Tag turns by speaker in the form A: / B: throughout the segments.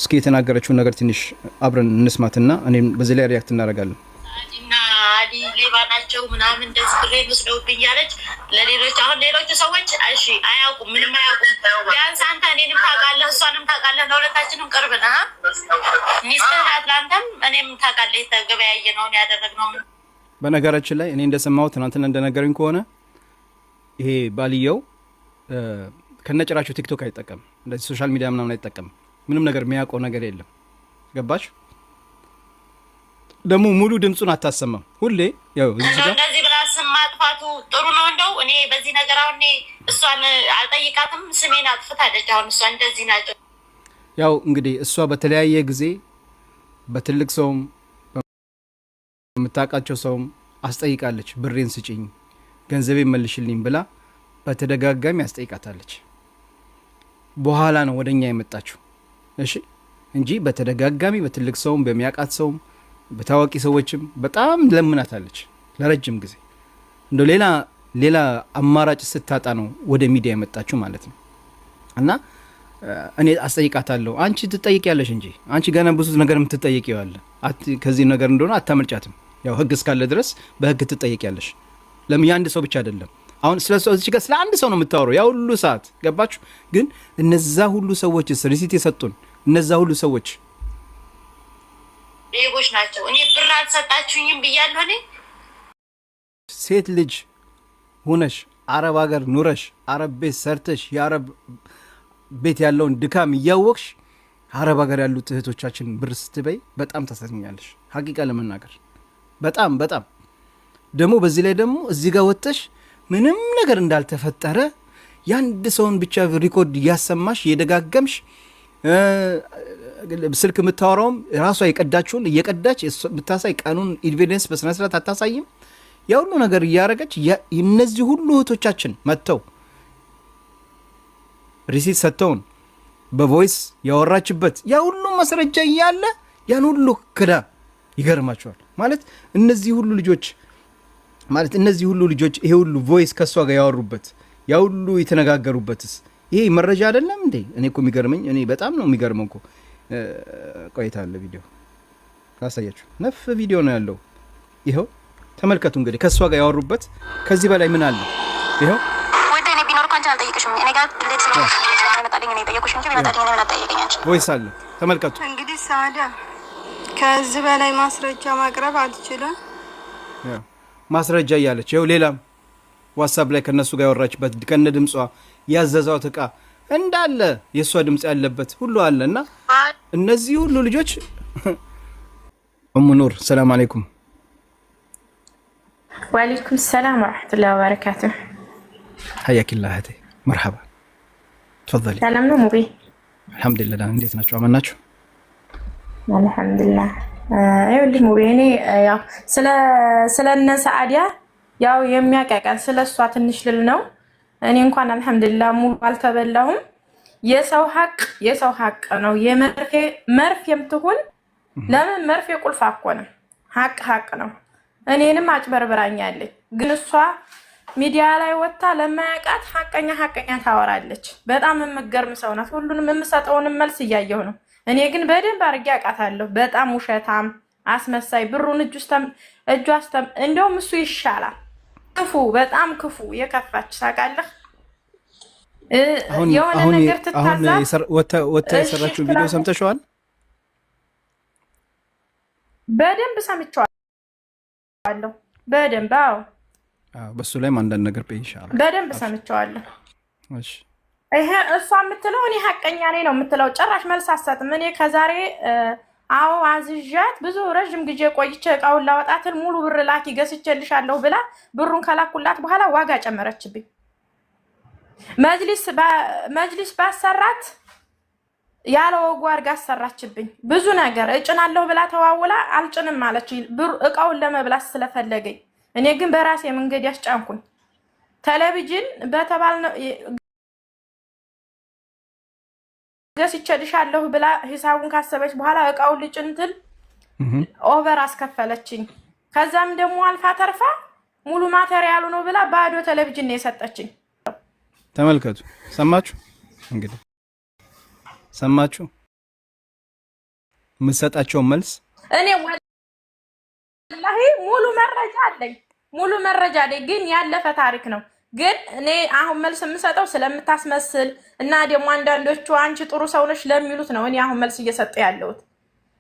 A: እስኪ የተናገረችውን ነገር ትንሽ አብረን እንስማትና እኔም በዚህ ላይ ሪያክት እናደርጋለን።
B: እና አዲ ሌባ ናቸው ምናምን እንደዚህ ብሬን ወስደውብኝ ያለች ለሌሎች አሁን ሌሎቹ ሰዎች እሺ አያውቁም፣ ምንም አያውቁም። ቢያንስ አንተ እኔንም ታውቃለህ፣ እሷንም ታውቃለህ፣ ለሁለታችንም ቅርብ ነህ። ሚስትህ ናት፣ ለአንተም እኔም ታውቃለህ። የተገበያየ ነው ያደረግነው።
A: በነገራችን ላይ እኔ እንደሰማሁት ትናንትና እንደነገረኝ ከሆነ ይሄ ባልየው ከነጭራቸው ቲክቶክ አይጠቀም፣ እንደዚህ ሶሻል ሚዲያ ምናምን አይጠቀም። ምንም ነገር የሚያውቀው ነገር የለም። ገባሽ? ደግሞ ሙሉ ድምጹን አታሰማም። ሁሌ ያው
B: እንደዚህ ብላ ስም ማጥፋቱ ጥሩ ነው። እንደው እኔ በዚህ ነገር አሁን እሷን አልጠይቃትም። ስሜን አጥፍታለች። አሁን እሷ እንደዚህ ናቸው።
A: ያው እንግዲህ እሷ በተለያየ ጊዜ በትልቅ ሰውም በምታውቃቸው ሰውም አስጠይቃለች። ብሬን ስጪኝ፣ ገንዘቤን መልሽልኝ ብላ በተደጋጋሚ አስጠይቃታለች። በኋላ ነው ወደኛ የመጣችው። እሺ እንጂ በተደጋጋሚ በትልቅ ሰውም በሚያውቃት ሰውም በታዋቂ ሰዎችም በጣም ለምናታለች ለረጅም ጊዜ። እንደው ሌላ አማራጭ ስታጣ ነው ወደ ሚዲያ የመጣችው ማለት ነው። እና እኔ አስጠይቃታለሁ። አንቺ ትጠይቂያለሽ እንጂ አንቺ ገና ብዙ ነገር የምትጠይቂው አለ። ከዚህ ነገር እንደሆነ አታመልጫትም። ያው ህግ እስካለ ድረስ በህግ ትጠይቂያለሽ። ለምን የአንድ ሰው ብቻ አይደለም። አሁን ስለ አንድ ሰው ነው የምታወራው ያ ሁሉ ሰዓት። ገባችሁ? ግን እነዛ ሁሉ ሰዎች ሪሲት የሰጡን እነዛ ሁሉ ሰዎች
B: ሌቦች ናቸው። እኔ ብር አልሰጣችሁኝም ብያለሁ። እኔ
A: ሴት ልጅ ሆነሽ አረብ ሀገር ኑረሽ አረብ ቤት ሰርተሽ የአረብ ቤት ያለውን ድካም እያወቅሽ አረብ ሀገር ያሉት እህቶቻችን ብር ስትበይ በጣም ታሳዝኛለሽ። ሀቂቃ ለመናገር በጣም በጣም ደግሞ በዚህ ላይ ደግሞ እዚህ ጋር ወጥተሽ ምንም ነገር እንዳልተፈጠረ ያንድ ሰውን ብቻ ሪኮርድ እያሰማሽ እየደጋገምሽ ስልክ የምታወራውም ራሷ የቀዳችውን እየቀዳች ብታሳይ ቀኑን ኤቪደንስ በስነስርዓት አታሳይም። ያ ሁሉ ነገር እያረገች እነዚህ ሁሉ እህቶቻችን መጥተው ሪሲት ሰጥተውን በቮይስ ያወራችበት ያ ሁሉ ማስረጃ እያለ ያን ሁሉ ክዳ ይገርማቸዋል። ማለት እነዚህ ሁሉ ልጆች ይሄ ሁሉ ቮይስ ከሷ ጋር ያወሩበት ያ ሁሉ የተነጋገሩበትስ ይሄ መረጃ አይደለም እንዴ? እኔ እኮ የሚገርመኝ እኔ በጣም ነው የሚገርመው እኮ ቆይታ አለ ቪዲዮ ካሳያችሁ ነፍ ቪዲዮ ነው ያለው። ይሄው ተመልከቱ እንግዲህ ከሷ ጋር ያወሩበት ከዚህ በላይ ምን አለ? ይሄው
B: ወደ እኔ ቢኖር እንኳን አልጠይቅሽም። እኔ ጋር ልጅ ነው መጣልኝ ነው የጠየቁሽ እንጂ ቢመጣልኝ ነው አልጠይቀኛች።
A: ቮይስ አለ ተመልከቱ።
C: እንግዲህ ሳዳ ከዚህ በላይ ማስረጃ ማቅረብ አትችልም።
A: ያው ማስረጃ እያለች ይሄው ሌላም ዋትስአፕ ላይ ከነሱ ጋር ያወራችበት ከነ ድምጿ ያዘዛው ተቃ እንዳለ የሷ ድምጽ ያለበት ሁሉ አለና እነዚህ ሁሉ ልጆች ኑር ሰላም አለይኩም።
D: ወአለይኩም ሰላም ወራህመቱላሂ ወበረካቱሁ።
A: حياكillah እህቴ مرحبا تفضلي።
D: ሰላም ነው ሙቤ?
A: አልহামዱሊላህ። እንዴት ናችሁ? አማን ናችሁ?
D: አልহামዱሊላህ። ይኸውልህ ሙቤ እኔ ያው ስለነ ሰዓዲያ ያው የሚያቀቀን ስለሷ ትንሽ ልል ነው። እኔ እንኳን አልহামዱሊላህ ሙሉ አልተበላሁም። የሰው ሀቅ ነው። መርፌም ትሁን ለምን መርፌ ቁልፍ አኮነ ሀቅ ነው። እኔንም አጭበርብራኛለች። ግን እሷ ሚዲያ ላይ ወጣ ለማያውቃት ሀቀኛ ታወራለች። በጣም የምትገርም ሰው ናት። ሁሉንም የምሰጠውንም መልስ እያየሁ ነው። እኔ ግን በደንብ አድርጌ አውቃታለሁ። በጣም ውሸታም አስመሳይ፣ ብሩን እጇ አስተም እንደውም እሱ ይሻላል። ክፉ፣ በጣም ክፉ የከፋች ታውቃለህ። የሆነ ነገር ትታዛብ
A: ወታ የሰራችው ቪዲዮ ሰምተሽዋል?
D: በደንብ ሰምቼዋለሁ። በደንብ አዎ፣
A: በሱ ላይም አንዳንድ ነገር በይሻላል።
D: በደንብ ሰምቼዋለሁ።
A: እሺ
D: ይሄ እሷ የምትለው እኔ ሀቀኛ ነኝ ነው የምትለው። ጭራሽ መልስ አትሰጥም። እኔ ከዛሬ አዎ አዝዣት ብዙ ረጅም ጊዜ ቆይቼ እቃውን ላወጣትን ሙሉ ብር ላኪ ገዝቼልሻለሁ ብላ ብሩን ከላኩላት በኋላ ዋጋ ጨመረችብኝ። መጅሊስ ባሰራት ያለ ወጉ አድርጋ አሰራችብኝ። ብዙ ነገር እጭናለሁ ብላ ተዋውላ አልጭንም ማለች እቃውን ለመብላት ስለፈለገኝ። እኔ ግን በራሴ መንገድ ያስጫንኩኝ ቴሌቪዥን በተባል ገዝቼልሻለሁ ብላ ሂሳቡን ካሰበች በኋላ እቃውን ልጭንትል ኦቨር አስከፈለችኝ። ከዛም ደግሞ አልፋ ተርፋ ሙሉ ማቴሪያሉ ነው ብላ ባዶ ቴሌቪዥን ነው የሰጠችኝ።
A: ተመልከቱ። ሰማችሁ እንግዲህ ሰማችሁ። የምትሰጣቸው መልስ
D: እኔ ወላሂ ሙሉ መረጃ አለኝ ግን ያለፈ ታሪክ ነው። ግን እኔ አሁን መልስ የምሰጠው ስለምታስመስል እና ደግሞ አንዳንዶቹ አንቺ ጥሩ ሰው ነሽ ለሚሉት ነው እኔ አሁን መልስ እየሰጠ ያለሁት።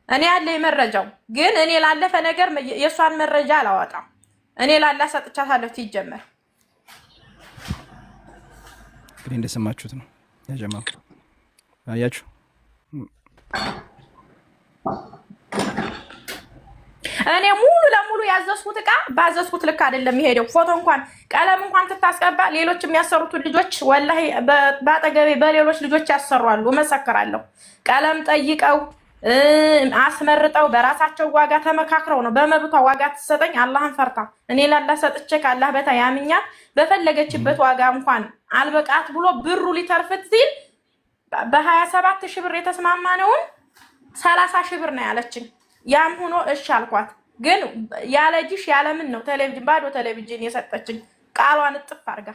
D: እኔ ያለኝ መረጃው ግን እኔ ላለፈ ነገር የሷን መረጃ አላወጣም። እኔ ላላ ሰጥቻታለሁ ትይጀመር
A: እንግዲህ እንደሰማችሁት ነው ያጀማ አያችሁ።
D: እኔ ሙሉ ለሙሉ ያዘዝኩት ዕቃ ባዘዝኩት ልክ አይደለም የሚሄደው። ፎቶ እንኳን ቀለም እንኳን ትታስቀባ ሌሎች የሚያሰሩት ልጆች ወላሂ ባጠገቤ በሌሎች ልጆች ያሰሯሉ እመሰክራለሁ። ቀለም ጠይቀው አስመርጠው በራሳቸው ዋጋ ተመካክረው ነው። በመብቷ ዋጋ ትሰጠኝ አላህን ፈርታ እኔ ላላ ሰጥቼ ካላህ በታ ያምኛት በፈለገችበት ዋጋ እንኳን አልበቃት ብሎ ብሩ ሊተርፍት ሲል በ27 ሺህ ብር የተስማማነውን 30 ሺህ ብር ነው ያለችኝ። ያም ሆኖ እሺ አልኳት። ግን ያለጅሽ ያለምን ነው ቴሌቪዥን ባዶ ቴሌቪዥን የሰጠችኝ ቃሏን እጥፍ አድርጋ።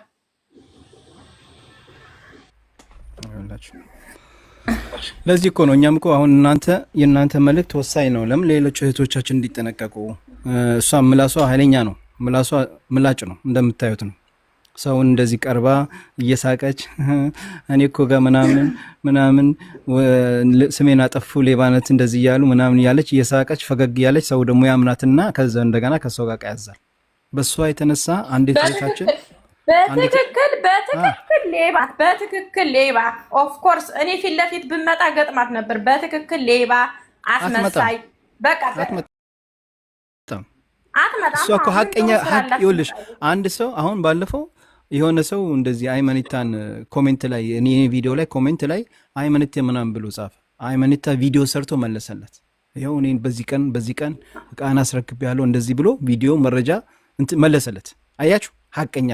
A: ለዚህ እኮ ነው እኛም እኮ አሁን የእናንተ መልእክት ወሳኝ ነው። ለምን ሌሎች እህቶቻችን እንዲጠነቀቁ። እሷ ምላሷ ኃይለኛ ነው፣ ምላሷ ምላጭ ነው እንደምታዩት ነው። ሰውን እንደዚህ ቀርባ እየሳቀች እኔ እኮ ጋር ምናምን ስሜን አጠፉ ሌባነት እንደዚህ እያሉ ምናምን እያለች እየሳቀች ፈገግ እያለች ሰው ደግሞ ያምናትና ከዛ እንደገና ከሰው ጋር ቀያዛል። በሷ የተነሳ አንዲት እህታችን በትክክል ሌባ ኦፍ ኮርስ እኔ ፊት ለፊት ብመጣ ገጥማት ነበር። በትክክል ሌባ አስመሳይ በቃ አትመጣም። እሷ እኮ ሀቀኛ ሀቅ ይኸውልሽ። አንድ ሰው አሁን ባለፈው የሆነ ሰው እንደዚህ አይመኒታን ኮሜንት ላይ እኔ ቪዲዮ ላይ ኮሜንት ላይ አይመኒታ ምናምን ብሎ ጻፈ። አይመኒታ ቪዲዮ ሰርቶ መለሰለት። ይኸው እኔ በዚህ ቀን ዕቃን አስረክቤያለሁ እንደዚህ ብሎ ቪዲዮ መረጃ መለሰለት። አያችሁ ሀቀኛ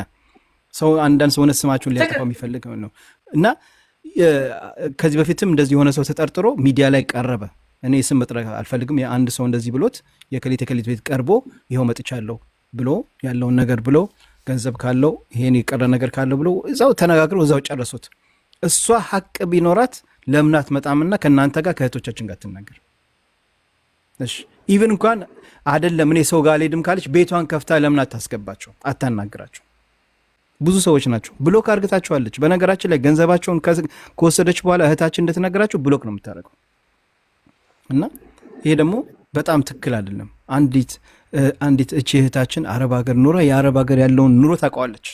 A: ሰው። አንዳንድ ሰው ስማችሁን ሊያጠፋው የሚፈልግ ነው እና ከዚህ በፊትም እንደዚህ የሆነ ሰው ተጠርጥሮ ሚዲያ ላይ ቀረበ። እኔ ስም መጥራት አልፈልግም። የአንድ ሰው እንደዚህ ብሎት የከሊት ቤት ቀርቦ ይኸው መጥቻለሁ ብሎ ያለውን ነገር ብሎ ገንዘብ ካለው ይሄን የቀረ ነገር ካለው ብሎ እዛው ተነጋግረው እዛው ጨረሱት። እሷ ሀቅ ቢኖራት ለምን አትመጣምና ከእናንተ ጋር ከእህቶቻችን ጋር ትናገር? እሺ ኢቭን እንኳን አይደለም እኔ ሰው ጋር አልሄድም ካለች ቤቷን ከፍታ ለምን አታስገባቸው? አታናግራቸው? ብዙ ሰዎች ናቸው ብሎክ አርግታቸዋለች። በነገራችን ላይ ገንዘባቸውን ከወሰደች በኋላ እህታችን እንደተናገራቸው ብሎክ ነው የምታደርገው። እና ይሄ ደግሞ በጣም ትክክል አይደለም። አንዲት እቺ እህታችን አረብ ሀገር ኑራ የአረብ ሀገር ያለውን ኑሮ ታውቀዋለች።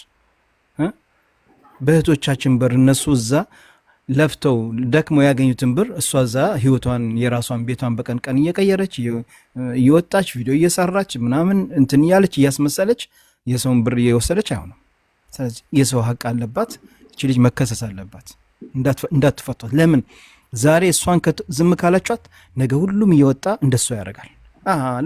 A: በእህቶቻችን በር እነሱ እዛ ለፍተው ደክመው ያገኙትን ብር እሷ እዛ ህይወቷን የራሷን ቤቷን በቀን ቀን እየቀየረች እየወጣች ቪዲዮ እየሰራች ምናምን እንትን እያለች እያስመሰለች የሰውን ብር እየወሰደች አይሆንም። ስለዚህ የሰው ሀቅ አለባት እቺ ልጅ መከሰስ አለባት። እንዳትፈቷት። ለምን ዛሬ እሷን ዝም ካላችኋት ነገ ሁሉም እየወጣ እንደሷ ያደርጋል።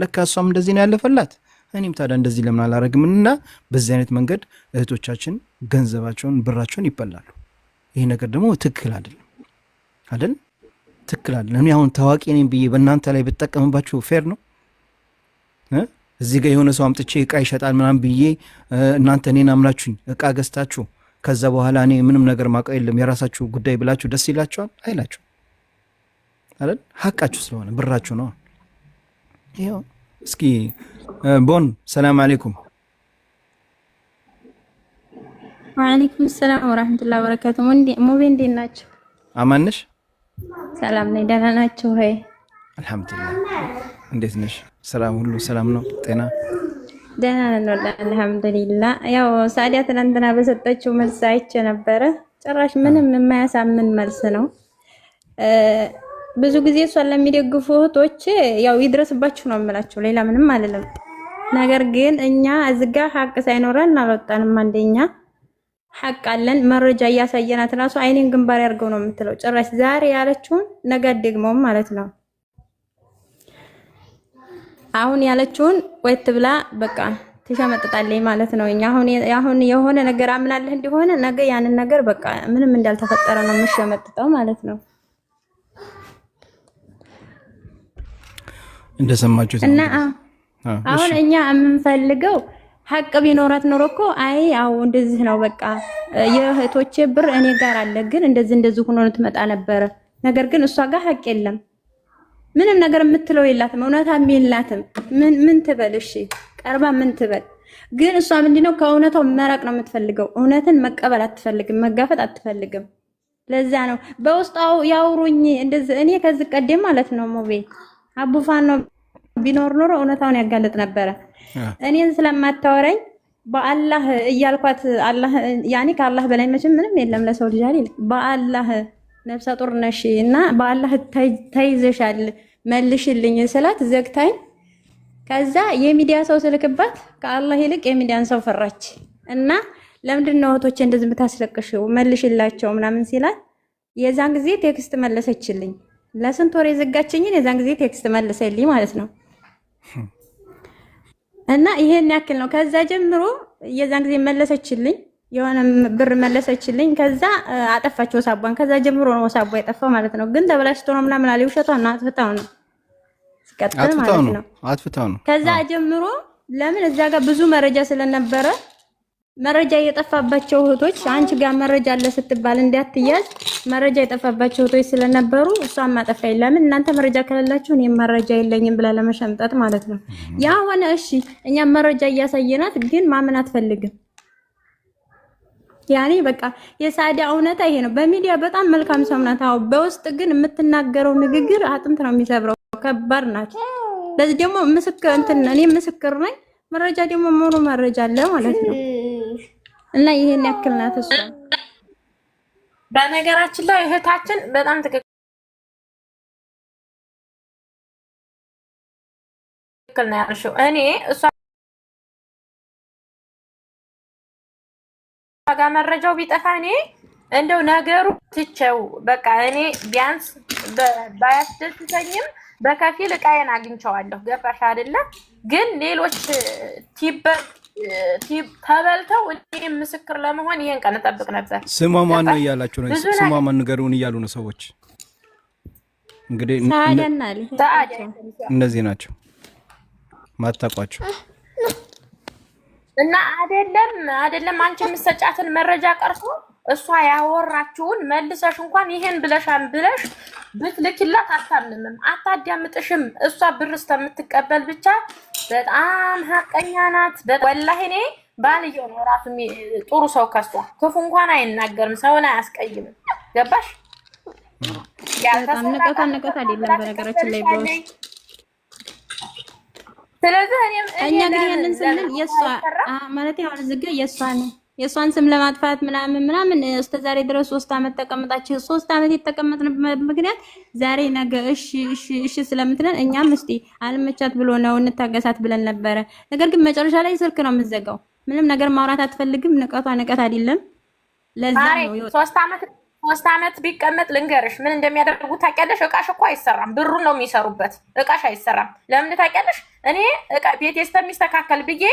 A: ለካ እሷም እንደዚህ ነው ያለፈላት፣ እኔም ታዲያ እንደዚህ ለምን አላረግም? እና በዚህ አይነት መንገድ እህቶቻችን ገንዘባቸውን ብራቸውን ይበላሉ። ይሄ ነገር ደግሞ ትክክል አይደል? ትክክል አይደለም። እኔ አሁን ታዋቂ ነኝ ብዬ በእናንተ ላይ ብጠቀምባችሁ ፌር ነው? እዚህ ጋር የሆነ ሰው አምጥቼ እቃ ይሸጣል ምናምን ብዬ እናንተ እኔን አምናችሁኝ እቃ ገዝታችሁ ከዛ በኋላ እኔ ምንም ነገር ማውቀው የለም የራሳችሁ ጉዳይ ብላችሁ ደስ ይላችኋል? አይላችሁ አይደል? ሀቃችሁ ስለሆነ ብራችሁ ነው። ይኸው እስኪ ቦን ሰላም አለይኩም።
E: ወአለይኩም ሰላም ወራህመቱላሂ ወበረካቱ። ሙቤ እንዴት ናችሁ?
A: አማን ነሽ?
E: ሰላም ነኝ። ደህና ናችሁ ወይ?
A: አልሐምዱሊላህ። እንዴት ነሽ? ሰላም ሁሉ ሰላም ነው? ጤና?
E: ደህና ነን አልሐምዱሊላህ። ያው ሳዲያ ትናንትና በሰጠችው መልስ አይቼ ነበረ። ጭራሽ ምንም የማያሳምን መልስ ነው። ብዙ ጊዜ እሷን ለሚደግፉ እህቶች ያው ይድረስባችሁ ነው የምላችሁ፣ ሌላ ምንም አይደለም። ነገር ግን እኛ እዚጋ ሀቅ ሳይኖረን አልወጣንም። አንደኛ ሀቅ አለን፣ መረጃ እያሳየናት ራሱ አይኔን ግንባር ያርገው ነው የምትለው። ጭራሽ ዛሬ ያለችውን ነገ ደግሞም ማለት ነው። አሁን ያለችውን ወይት ብላ በቃ ትሸመጥጣለች ማለት ነው። እኛ አሁን የሆነ ነገር አምናለህ እንደሆነ ነገ ያንን ነገር በቃ ምንም እንዳልተፈጠረ ነው የምትሸመጥጠው ማለት ነው።
A: እንደሰማችሁት
E: እና አሁን እኛ የምንፈልገው ሀቅ ቢኖራት ኖሮ እኮ አይ አው እንደዚህ ነው በቃ የእህቶቼ ብር እኔ ጋር አለ ግን እንደዚህ ሆኖ ትመጣ ነበር። ነገር ግን እሷ ጋር ሀቅ የለም። ምንም ነገር የምትለው የላትም፣ እውነታም የላትም። ምን ትበል? እሺ ቀርባ ምን ትበል? ግን እሷ ምንድነው ከእውነታው መራቅ ነው የምትፈልገው። እውነትን መቀበል አትፈልግም፣ መጋፈጥ አትፈልግም። ለዛ ነው በውስጣው ያውሩኝ እንደዚህ። እኔ ከዚህ ቀደም ማለት ነው ሞቤ አቡፋን ነው ቢኖር ኖሮ እውነታውን ያጋለጥ ነበረ። እኔን ስለማታወራኝ በአላህ እያልኳት አላህ ያኔ ከአላህ በላይ መቼም ምንም የለም ለሰው ልጅ አይደል? በአላህ ነፍሰ ጡር ነሽ እና በአላህ ተይዘሻል መልሽልኝ ስላት ዘግታኝ፣ ከዛ የሚዲያ ሰው ስልክባት ከአላህ ይልቅ የሚዲያን ሰው ፈራች እና ለምንድን ነው እህቶቼ እንደዚህ የምታስለቅሽው መልሽላቸው ምናምን ሲላት የዛን ጊዜ ቴክስት መለሰችልኝ። ለስንት ወር የዘጋችኝን የዛን ጊዜ ቴክስት መለሰልኝ ማለት ነው። እና ይሄን ያክል ነው። ከዛ ጀምሮ የዛን ጊዜ መለሰችልኝ፣ የሆነ ብር መለሰችልኝ። ከዛ አጠፋች ወሳቧን። ከዛ ጀምሮ ነው ወሳቧ የጠፋው ማለት ነው። ግን ተበላሽቶ ነው ምናምን አለ። ውሸቷን ነው፣ አጥፍታው ነው ሲቀጥል ማለት ነው።
A: አጥፍታው ነው።
E: ከዛ ጀምሮ ለምን እዛ ጋር ብዙ መረጃ ስለነበረ መረጃ የጠፋባቸው እህቶች አንቺ ጋር መረጃ አለ ስትባል እንዳትያዝ መረጃ የጠፋባቸው እህቶች ስለነበሩ እሷን ማጠፋኝ። ለምን እናንተ መረጃ ከሌላችሁ እኔ መረጃ የለኝም ብላ ለመሸምጠት ማለት ነው። ያ ሆነ እሺ፣ እኛ መረጃ እያሳየናት ግን ማመን አትፈልግም። ያኔ በቃ የሳዲያ እውነታ ይሄ ነው። በሚዲያ በጣም መልካም ሰው ናት። አዎ፣ በውስጥ ግን የምትናገረው ንግግር አጥንት ነው የሚሰብረው። ከባድ ናት። ለዚህ ደግሞ ምስክር እኔ ምስክር ነኝ። መረጃ ደግሞ ሙሉ መረጃ አለ ማለት ነው። እና ይሄን ያክል ናት እሷ።
D: በነገራችን ላይ እህታችን በጣም ትክክል ነው ያልሽው። እኔ እሷ ጋር መረጃው ቢጠፋ እኔ እንደው ነገሩ ትቼው በቃ እኔ ቢያንስ ባያስደስተኝም በከፊል እቃዬን አግኝቼዋለሁ። ገባሽ አይደለ? ግን ሌሎች ተበልተው እኔ ምስክር ለመሆን ይሄን ቀን እጠብቅ ነበር።
A: ስሟ ማን ነው እያላችሁ ነው? ስሟ ማን ንገሩን እያሉ ነው ሰዎች። እንግዲህ እነዚህ ናቸው ማታውቋቸው
D: እና አይደለም አንቺ የምትሰጫትን መረጃ ቀርቶ እሷ ያወራችውን መልሰሽ እንኳን ይሄን ብለሻን ብለሽ ብትልኪላት አታምንም፣ አታዳምጥሽም። እሷ ብር እስከምትቀበል ብቻ በጣም ሀቀኛ ናት። ወላሂ እኔ ባልየው ነው ራሱ ጥሩ ሰው ከሷ ክፉ እንኳን አይናገርም፣ ሰውን አያስቀይምም። ገባሽ?
E: ንቀት አይደለም በነገራችን ላይ በውስጥ
D: ስለዚህ
E: እኛ ግን ያንን ስንል የሷ ማለት ያው ዝግ የሷን ስም ለማጥፋት ምናምን እስከዛሬ ድረስ 3 አመት ተቀምጣችሁ 3 አመት የተቀመጥንበት ምክንያት ዛሬ ነገ እሺ ስለምትለን እኛም እስቲ አልመቻት ብሎ ነው እንታገሳት ብለን ነበረ። ነገር ግን መጨረሻ ላይ ስልክ ነው የምትዘጋው። ምንም ነገር ማውራት አትፈልግም። ንቀት አይደለም። ለዛ ነው
D: 3 አመት ቢቀመጥ ልንገርሽ ምን እንደሚያደርጉ ታውቂያለሽ? እቃሽ እኮ አይሰራም፣ ብሩን ነው የሚሰሩበት። እቃሽ አይሰራም። ለምን ታውቂያለሽ? እኔ እቃ ቤቴ እስከሚስተካከል ብዬ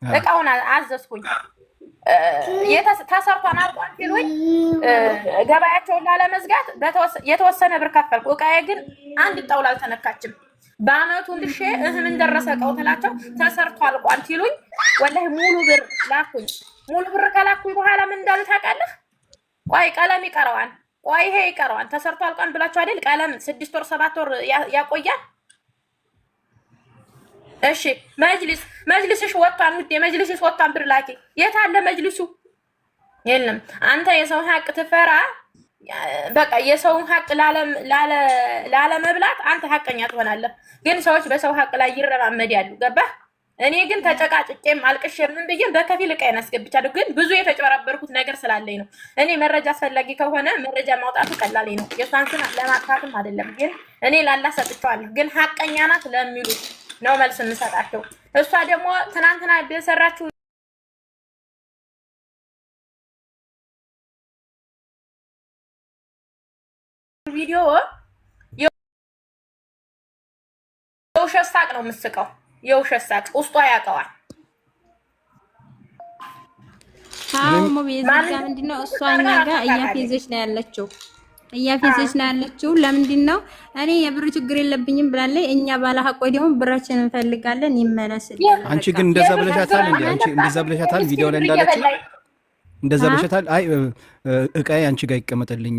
D: እቃውን አዘዝኩኝ። ተሰርቷን አልቋል ሲሉኝ ገበያቸውን ላለመዝጋት የተወሰነ ብር ከፈልኩ። እቃዬ ግን አንድ ጣውላ አልተነካችም። በአመቱ ልሼ ምን ደረሰ እቃው ትላቸው ተሰርቶ አልቋል ሲሉኝ ወላሂ ሙሉ ብር ላኩኝ። ሙሉ ብር ከላኩኝ በኋላ ምን እንዳሉ ታውቃለህ? ቆይ ቀለም ይቀረዋል፣ ቆይ ይሄ ይቀረዋል። ተሰርቶ አልቋል ብላችሁ አይደል? ቀለም 6 ወር 7 ወር ያቆያል። እሺ መጅሊስሽ ወጣን ውዴ፣ መጅሊስሽ ወጣን ብር ላኪ። የት አለ መጅሊሱ? የለም። አንተ የሰው ሀቅ ትፈራ። በቃ የሰውን ሀቅ ላለ መብላት አንተ ሀቀኛ ትሆናለህ። ግን ሰዎች በሰው ሀቅ ላይ ይረማመዳሉ። ገባህ? እኔ ግን ተጨቃጭቄም አልቅሼ ምን ብዬም በከፊል እቃዬን አስገብቻለሁ። ግን ብዙ የተጨበረበርኩት ነገር ስላለኝ ነው። እኔ መረጃ አስፈላጊ ከሆነ መረጃ ማውጣቱ ቀላል ነው። የሷን ስም ለማጥፋትም አይደለም። ግን እኔ ላላ ሰጥቼዋለሁ። ግን ሀቀኛ ናት ለሚሉት ነው መልስ እንሰጣቸው። እሷ ደግሞ ትናንትና የሰራችው ቪዲዮ የውሸት ሳቅ ነው የምትስቀው። የውሸት ሳቅ ውስጧ ያውቀዋል።
E: አዎ ሞቤዛ ምንድነው እሷ እኛ ጋር እያፌዘች ነው ያለችው። ለምንድን ነው እኔ የብር ችግር የለብኝም ብላለች። እኛ ባለ ሀቆይ ደግሞ ብራችንን እንፈልጋለን ይመለስልን።
A: አንቺ ግን እንደዛ ብለሻታል እንዴ? አንቺ እንደዛ ብለሻታል? ቪዲዮ ላይ እንዳለችው እንደዛ ብለሻታል? አይ እቃዬ አንቺ ጋር ይቀመጥልኝ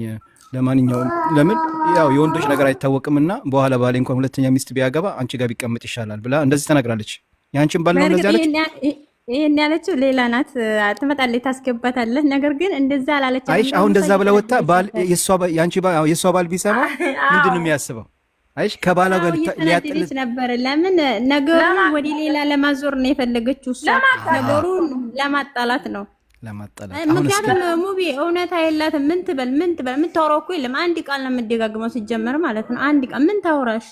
A: ለማንኛውም ለምን ያው የወንዶች ነገር አይታወቅምና በኋላ ባሌ እንኳን ሁለተኛ ሚስት ቢያገባ አንቺ ጋር ቢቀመጥ ይሻላል ብላ እንደዚህ ተናግራለች። ያንቺን ባል ነው እንደዚህ አለች።
E: ይሄን ያለችው ሌላ ናት። ትመጣለች፣ ታስገባታለህ። ነገር ግን እንደዛ አላለች።
A: አይሽ አሁን እንደዛ ብላ ወጣ ባል የሷ ባል ቢሰማ ምንድን ነው የሚያስበው? አይሽ ከባሏ ጋር ሊያጥልሽ
E: ነበር። ለምን ነገሩን ወደ ሌላ ለማዞር ነው የፈለገችው እሷ። ነገሩን ለማጣላት ነው ለማጣላት። ምክንያቱም ሙቢ እውነታ የላትም። ምን ትበል የምታወራው እኮ የለም። አንድ ቃል ነው የምትደጋግመው ሲጀመር ማለት ነው። አንድ ቃል ምን ታወራሽ?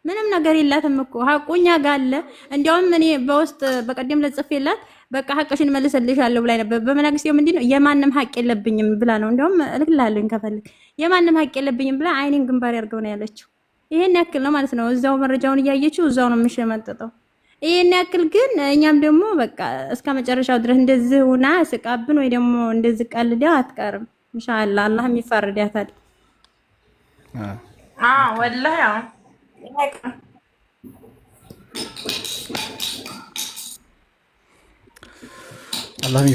E: ምንም ነገር የላትም እኮ ሀቁኛ ጋር አለ። እንዲያውም እኔ በውስጥ በቀደም ለጽፌላት በቃ ሀቅሽን መልሰልሻለሁ ብላኝ ነበር። በመናግስቴው ምንድነው የማንም ሀቅ የለብኝም ብላ ነው። እንዲያውም እልክልሃለሁ ከፈልግ የማንም ሀቅ የለብኝም ብላ አይኔን ግንባር ያርገው ነው ያለችው። ይሄን ያክል ነው ማለት ነው። እዛው መረጃውን እያየችው እዛው ነው የምሸመጥጠው። ይሄን ያክል ግን እኛም ደግሞ በቃ እስከ መጨረሻው ድረስ እንደዚህ ሆና ስቃብን ወይ ደግሞ እንደዚህ ቀልዳ አትቀርም። ኢንሻአላህ አላህም ይፈርዳታል።
D: ወላሂ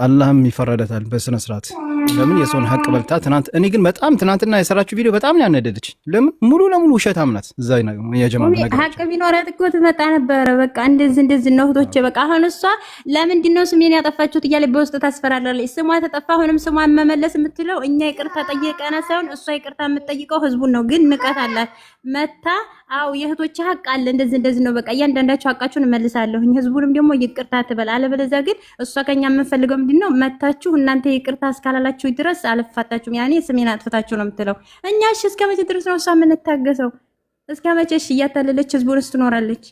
A: አላህም ይፈረዳታል በስነ ስርዓት። ለምን የሰውን ሀቅ በልታ ትናንት እኔ ግን በጣም ትናንትና የሰራችው ቪዲዮ በጣም ነው ያነደደች። ለምን ሙሉ ለሙሉ ውሸታም ናት። እዛ የጀማዓ ነገር
E: ሀቅ ቢኖራት እኮ ትመጣ ነበረ። በቃ እንደዚህ ነው እህቶቼ። በቃ አሁን እሷ ለምንድን ነው ስሜን ያጠፋችሁት እያለ በውስጥ ታስፈራራለች። ስሟ ተጠፋ፣ አሁንም ስሟን መመለስ የምትለው እኛ ይቅርታ ጠየቀና ሳይሆን እሷ ይቅርታ የምትጠይቀው ህዝቡን ነው። ግን ንቀት አላት መታ። አው የእህቶቼ ሀቅ አለ እንደዚህ ነው። በቃ እያንዳንዳችሁ ሀቃችሁን እመልሳለሁ፣ ህዝቡንም ደግሞ ይቅርታ ትበል። አለበለዚያ ግን እሷ ከኛ የምንፈልገው ምንድነው መታችሁ እናንተ ይቅርታ እስካላላችሁ ድረስ አልፋታችሁም። ያኔ ስሜን አጥፍታችሁ ነው የምትለው። እኛ እሺ እስከ መቼ ድረስ ነው እሷ የምንታገሰው? እስከ መቼ እሺ እያታለለች ህዝቡን ስትኖራለች?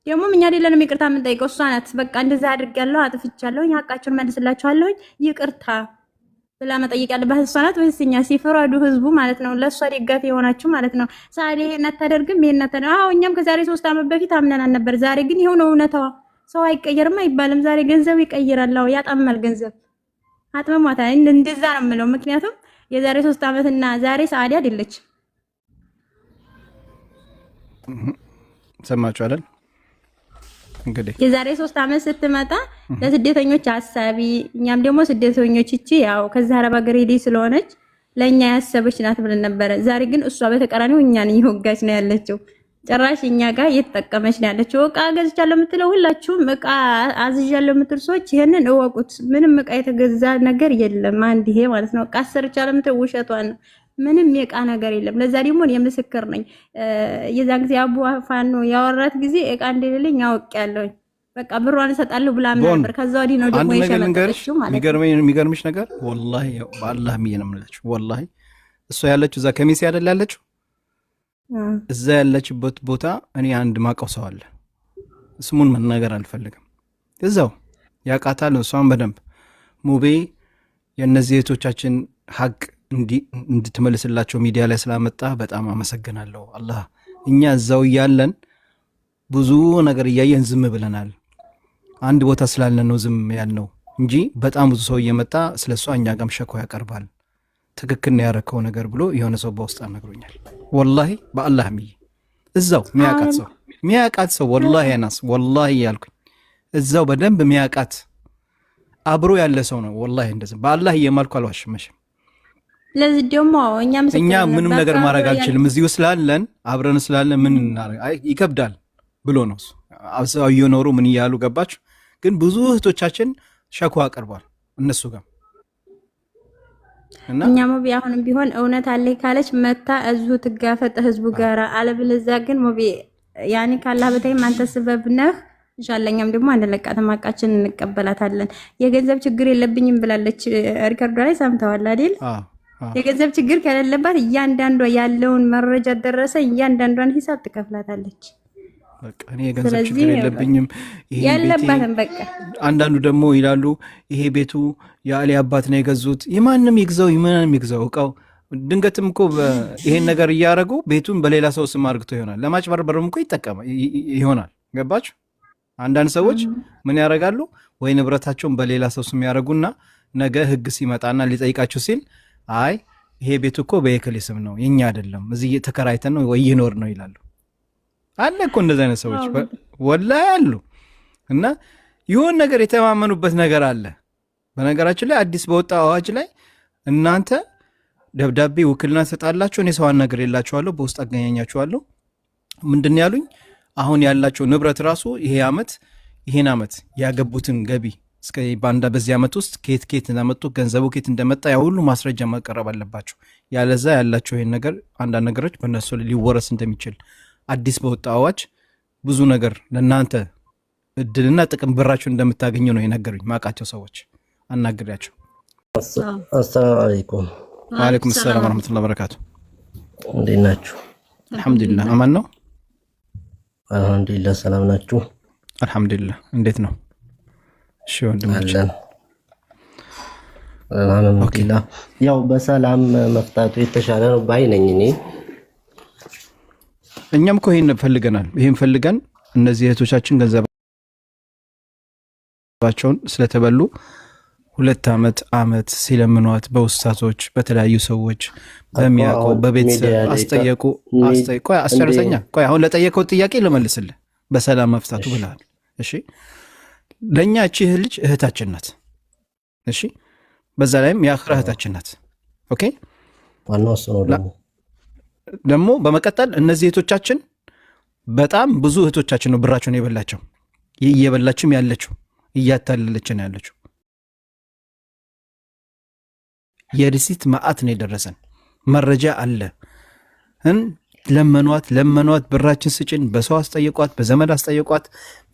E: ደግሞ እኛ አይደለንም ይቅርታ የምንጠይቀው እሷ ናት። በቃ እንደዛ አድርጋለሁ፣ አጥፍቻለሁ፣ ሀቃችሁን መልስላችኋለሁ ይቅርታ ብላ መጠየቅ ያለባት እሷ ናት ወይስ እኛ? ሲፈራዱ ህዝቡ ማለት ነው። ለእሷ ደጋፊ የሆናችሁ ማለት ነው። ሳሌ ይሄን አታደርግም ይሄን አታደርግም። አዎ እኛም ከዛሬ 3 ዓመት በፊት አምነናል ነበር። ዛሬ ግን ይሄው ነው እውነታዋ። ሰው አይቀየርም አይባልም። ዛሬ ገንዘብ ይቀይራል። አዎ ያጣማል ገንዘብ አጥመማታ እንደዛ ነው የምለው። ምክንያቱም የዛሬ 3 ዓመትና ዛሬ ሰዓዲ አይደለች።
A: ሰማችሁ አይደል? እንግዲህ
E: የዛሬ 3 ዓመት ስትመጣ ለስደተኞች አሳቢ፣ እኛም ደግሞ ስደተኞች እቺ ያው ከዛ አረብ ሀገር ሄዲ ስለሆነች ለኛ ያሰበች ናት ብለን ነበረ። ዛሬ ግን እሷ በተቃራኒው እኛን እየወጋች ነው ያለችው። ጭራሽ እኛ ጋር እየተጠቀመች ነው ያለችው። እቃ ገዝቻለሁ የምትለው ሁላችሁም እቃ አዝዣለሁ የምትሉ ሰዎች ይሄንን እወቁት። ምንም እቃ የተገዛ ነገር የለም። አንድ ይሄ ማለት ነው። እቃ ሰርቻለሁ የምትለው ውሸቷን ነው። ምንም የእቃ ነገር የለም። ለዛ ደግሞ የምስክር ነኝ። የዛን ጊዜ አቡ ፋኖ ያወራት ጊዜ እቃ እንደሌለኝ አውቄያለሁኝ። በቃ ብሯን እሰጣለሁ ብላ ነበር። ከዛ ወዲህ ነው ደግሞ የሸመጠችው ማለት ነው።
A: የሚገርምሽ ነገር ወላሂ በአላህ ነው የምላችሁ። ወላሂ እሷ ያለችው እዛ ከሚሴ አይደል ያለችው? እዛ ያለችበት ቦታ እኔ አንድ ማቀው ሰው አለ። ስሙን መናገር አልፈልግም። እዛው ያቃታል እሷን በደንብ ሙቤ የእነዚህ እህቶቻችን ሀቅ እንድትመልስላቸው ሚዲያ ላይ ስላመጣ በጣም አመሰግናለሁ። አላህ እኛ እዛው እያለን ብዙ ነገር እያየን ዝም ብለናል። አንድ ቦታ ስላለን ነው ዝም ያልነው እንጂ በጣም ብዙ ሰው እየመጣ ስለሷ እኛ ጋም ሸኮ ያቀርባል። ትክክል ነው ያረከው ነገር ብሎ የሆነ ሰው በውስጥ አነግሮኛል። ወላሂ በአላህ እዛው ሚያቃት ሰው ወላሂ ያናስ ወላሂ ያልኩኝ እዛው በደንብ ሚያቃት አብሮ ያለ ሰው ነው። ወላሂ እንደዚህ በአላህ እየማልኩ አልዋሽመሽም።
E: ለዚህ ደግሞ
A: እኛ ምንም ነገር ማድረግ አልችልም። እዚሁ ስላለን አብረን ስላለን ምን ይከብዳል ብሎ ነው እዛው እየኖሩ ምን እያሉ ገባችሁ። ግን ብዙ እህቶቻችን ሸኮ አቀርቧል እነሱ ጋር እና
E: እኛ ሞቢ አሁንም ቢሆን እውነት አለ ካለች መታ እዚሁ ትጋፈጥ ህዝቡ ጋር። አለበለዚያ ግን ሞቢ ያኔ ካላህ በታይም አንተ ስበብ ነህ። ኢንሻአላህ እኛም ደግሞ አንለቃተም፣ ሀቃችንን እንቀበላታለን። የገንዘብ ችግር የለብኝም ብላለች። ሪከርዶ ላይ ሰምተዋል አይደል? የገንዘብ ችግር ከሌለባት እያንዳንዷ ያለውን መረጃ ደረሰ እያንዳንዷን ሂሳብ ትከፍላታለች።
A: በቃ እኔ የገንዘብ ችግር የለብኝም ይሄ
E: ያለባትን በቃ።
A: አንዳንዱ ደግሞ ይላሉ ይሄ ቤቱ የአሊ አባት ነው የገዙት። የማንም ይግዛው የማንም ይግዛው እቃው። ድንገትም እኮ ይሄን ነገር እያደረጉ ቤቱን በሌላ ሰው ስም አድርግቶ ይሆናል። ለማጭበርበርም እኮ ይሆናል። ገባችሁ? አንዳንድ ሰዎች ምን ያደርጋሉ? ወይ ንብረታቸውን በሌላ ሰው ስም ያደርጉና ነገ ህግ ሲመጣና ሊጠይቃችሁ ሲል አይ ይሄ ቤቱ እኮ በየከሌ ስም ነው የኛ አይደለም፣ እዚህ ተከራይተን ነው ወይ ይኖር ነው ይላሉ። አለ እኮ እንደዚህ አይነት ሰዎች ወላሂ አሉ። እና ይሁን ነገር የተማመኑበት ነገር አለ። በነገራችን ላይ አዲስ በወጣ አዋጅ ላይ እናንተ ደብዳቤ ውክልና ሰጣላችሁ። እኔ ሰው አናግሬላችኋለሁ፣ በውስጥ አገናኛችኋለሁ። ምንድን ያሉኝ አሁን ያላቸው ንብረት ራሱ ይሄን ዓመት ያገቡትን ገቢ እስከ በዚህ ዓመት ውስጥ ከየት እንደመጡ ገንዘቡ ከየት እንደመጣ ያ ሁሉ ማስረጃ ማቀረብ አለባቸው። ያለዛ ያላቸው ይሄን ነገር አንዳንድ ነገሮች በእነሱ ሊወረስ እንደሚችል አዲስ በወጣ አዋጅ ብዙ ነገር ለእናንተ እድልና ጥቅም ብራችሁ እንደምታገኙ ነው የነገሩኝ። ማቃቸው ሰዎች አናግሬያቸው።
F: አሰላሙ አለይኩም።
A: ወአለይኩም ሰላም ወራህመቱላሂ ወበረካቱ።
F: እንዴት ናችሁ?
A: አልሐምዱሊላህ አማን ነው።
F: አልሐምዱሊላህ ሰላም ናችሁ?
A: አልሐምዱሊላህ። እንዴት ነው? እሺ ወንድሞች
F: አልሐምዱሊላህ። ያው በሰላም መፍታቱ የተሻለ ነው ባይ ነኝ እኔ።
A: እኛም እኮ ይሄን ፈልገናል። ይሄን ፈልገን እነዚህ እህቶቻችን ገንዘባቸውን ስለተበሉ 2 ዓመት ሲለምኗት በውስታቶች በተለያዩ ሰዎች በሚያውቁ በቤተሰብ አስጠየቁ። አስጨርሰኛ ቆይ አሁን ለጠየቀው ጥያቄ ልመልስልህ። በሰላም መፍታቱ ብለሃል። እሺ ለእኛ እቺ ልጅ እህታችን ናት። እሺ በዛ ላይም የአኽራ እህታችን ናት። ኦኬ
F: ዋናው እሱ ነው።
A: ደግሞ በመቀጠል እነዚህ እህቶቻችን በጣም ብዙ እህቶቻችን ነው ብራቸውን የበላቸው፣ እየበላችም ያለችው እያታለለችን ያለችው። የሪሲት ማአት ነው የደረሰን፣ መረጃ አለ። ለመኗት ብራችን ስጭን፣ በሰው አስጠየቋት፣ በዘመድ አስጠየቋት፣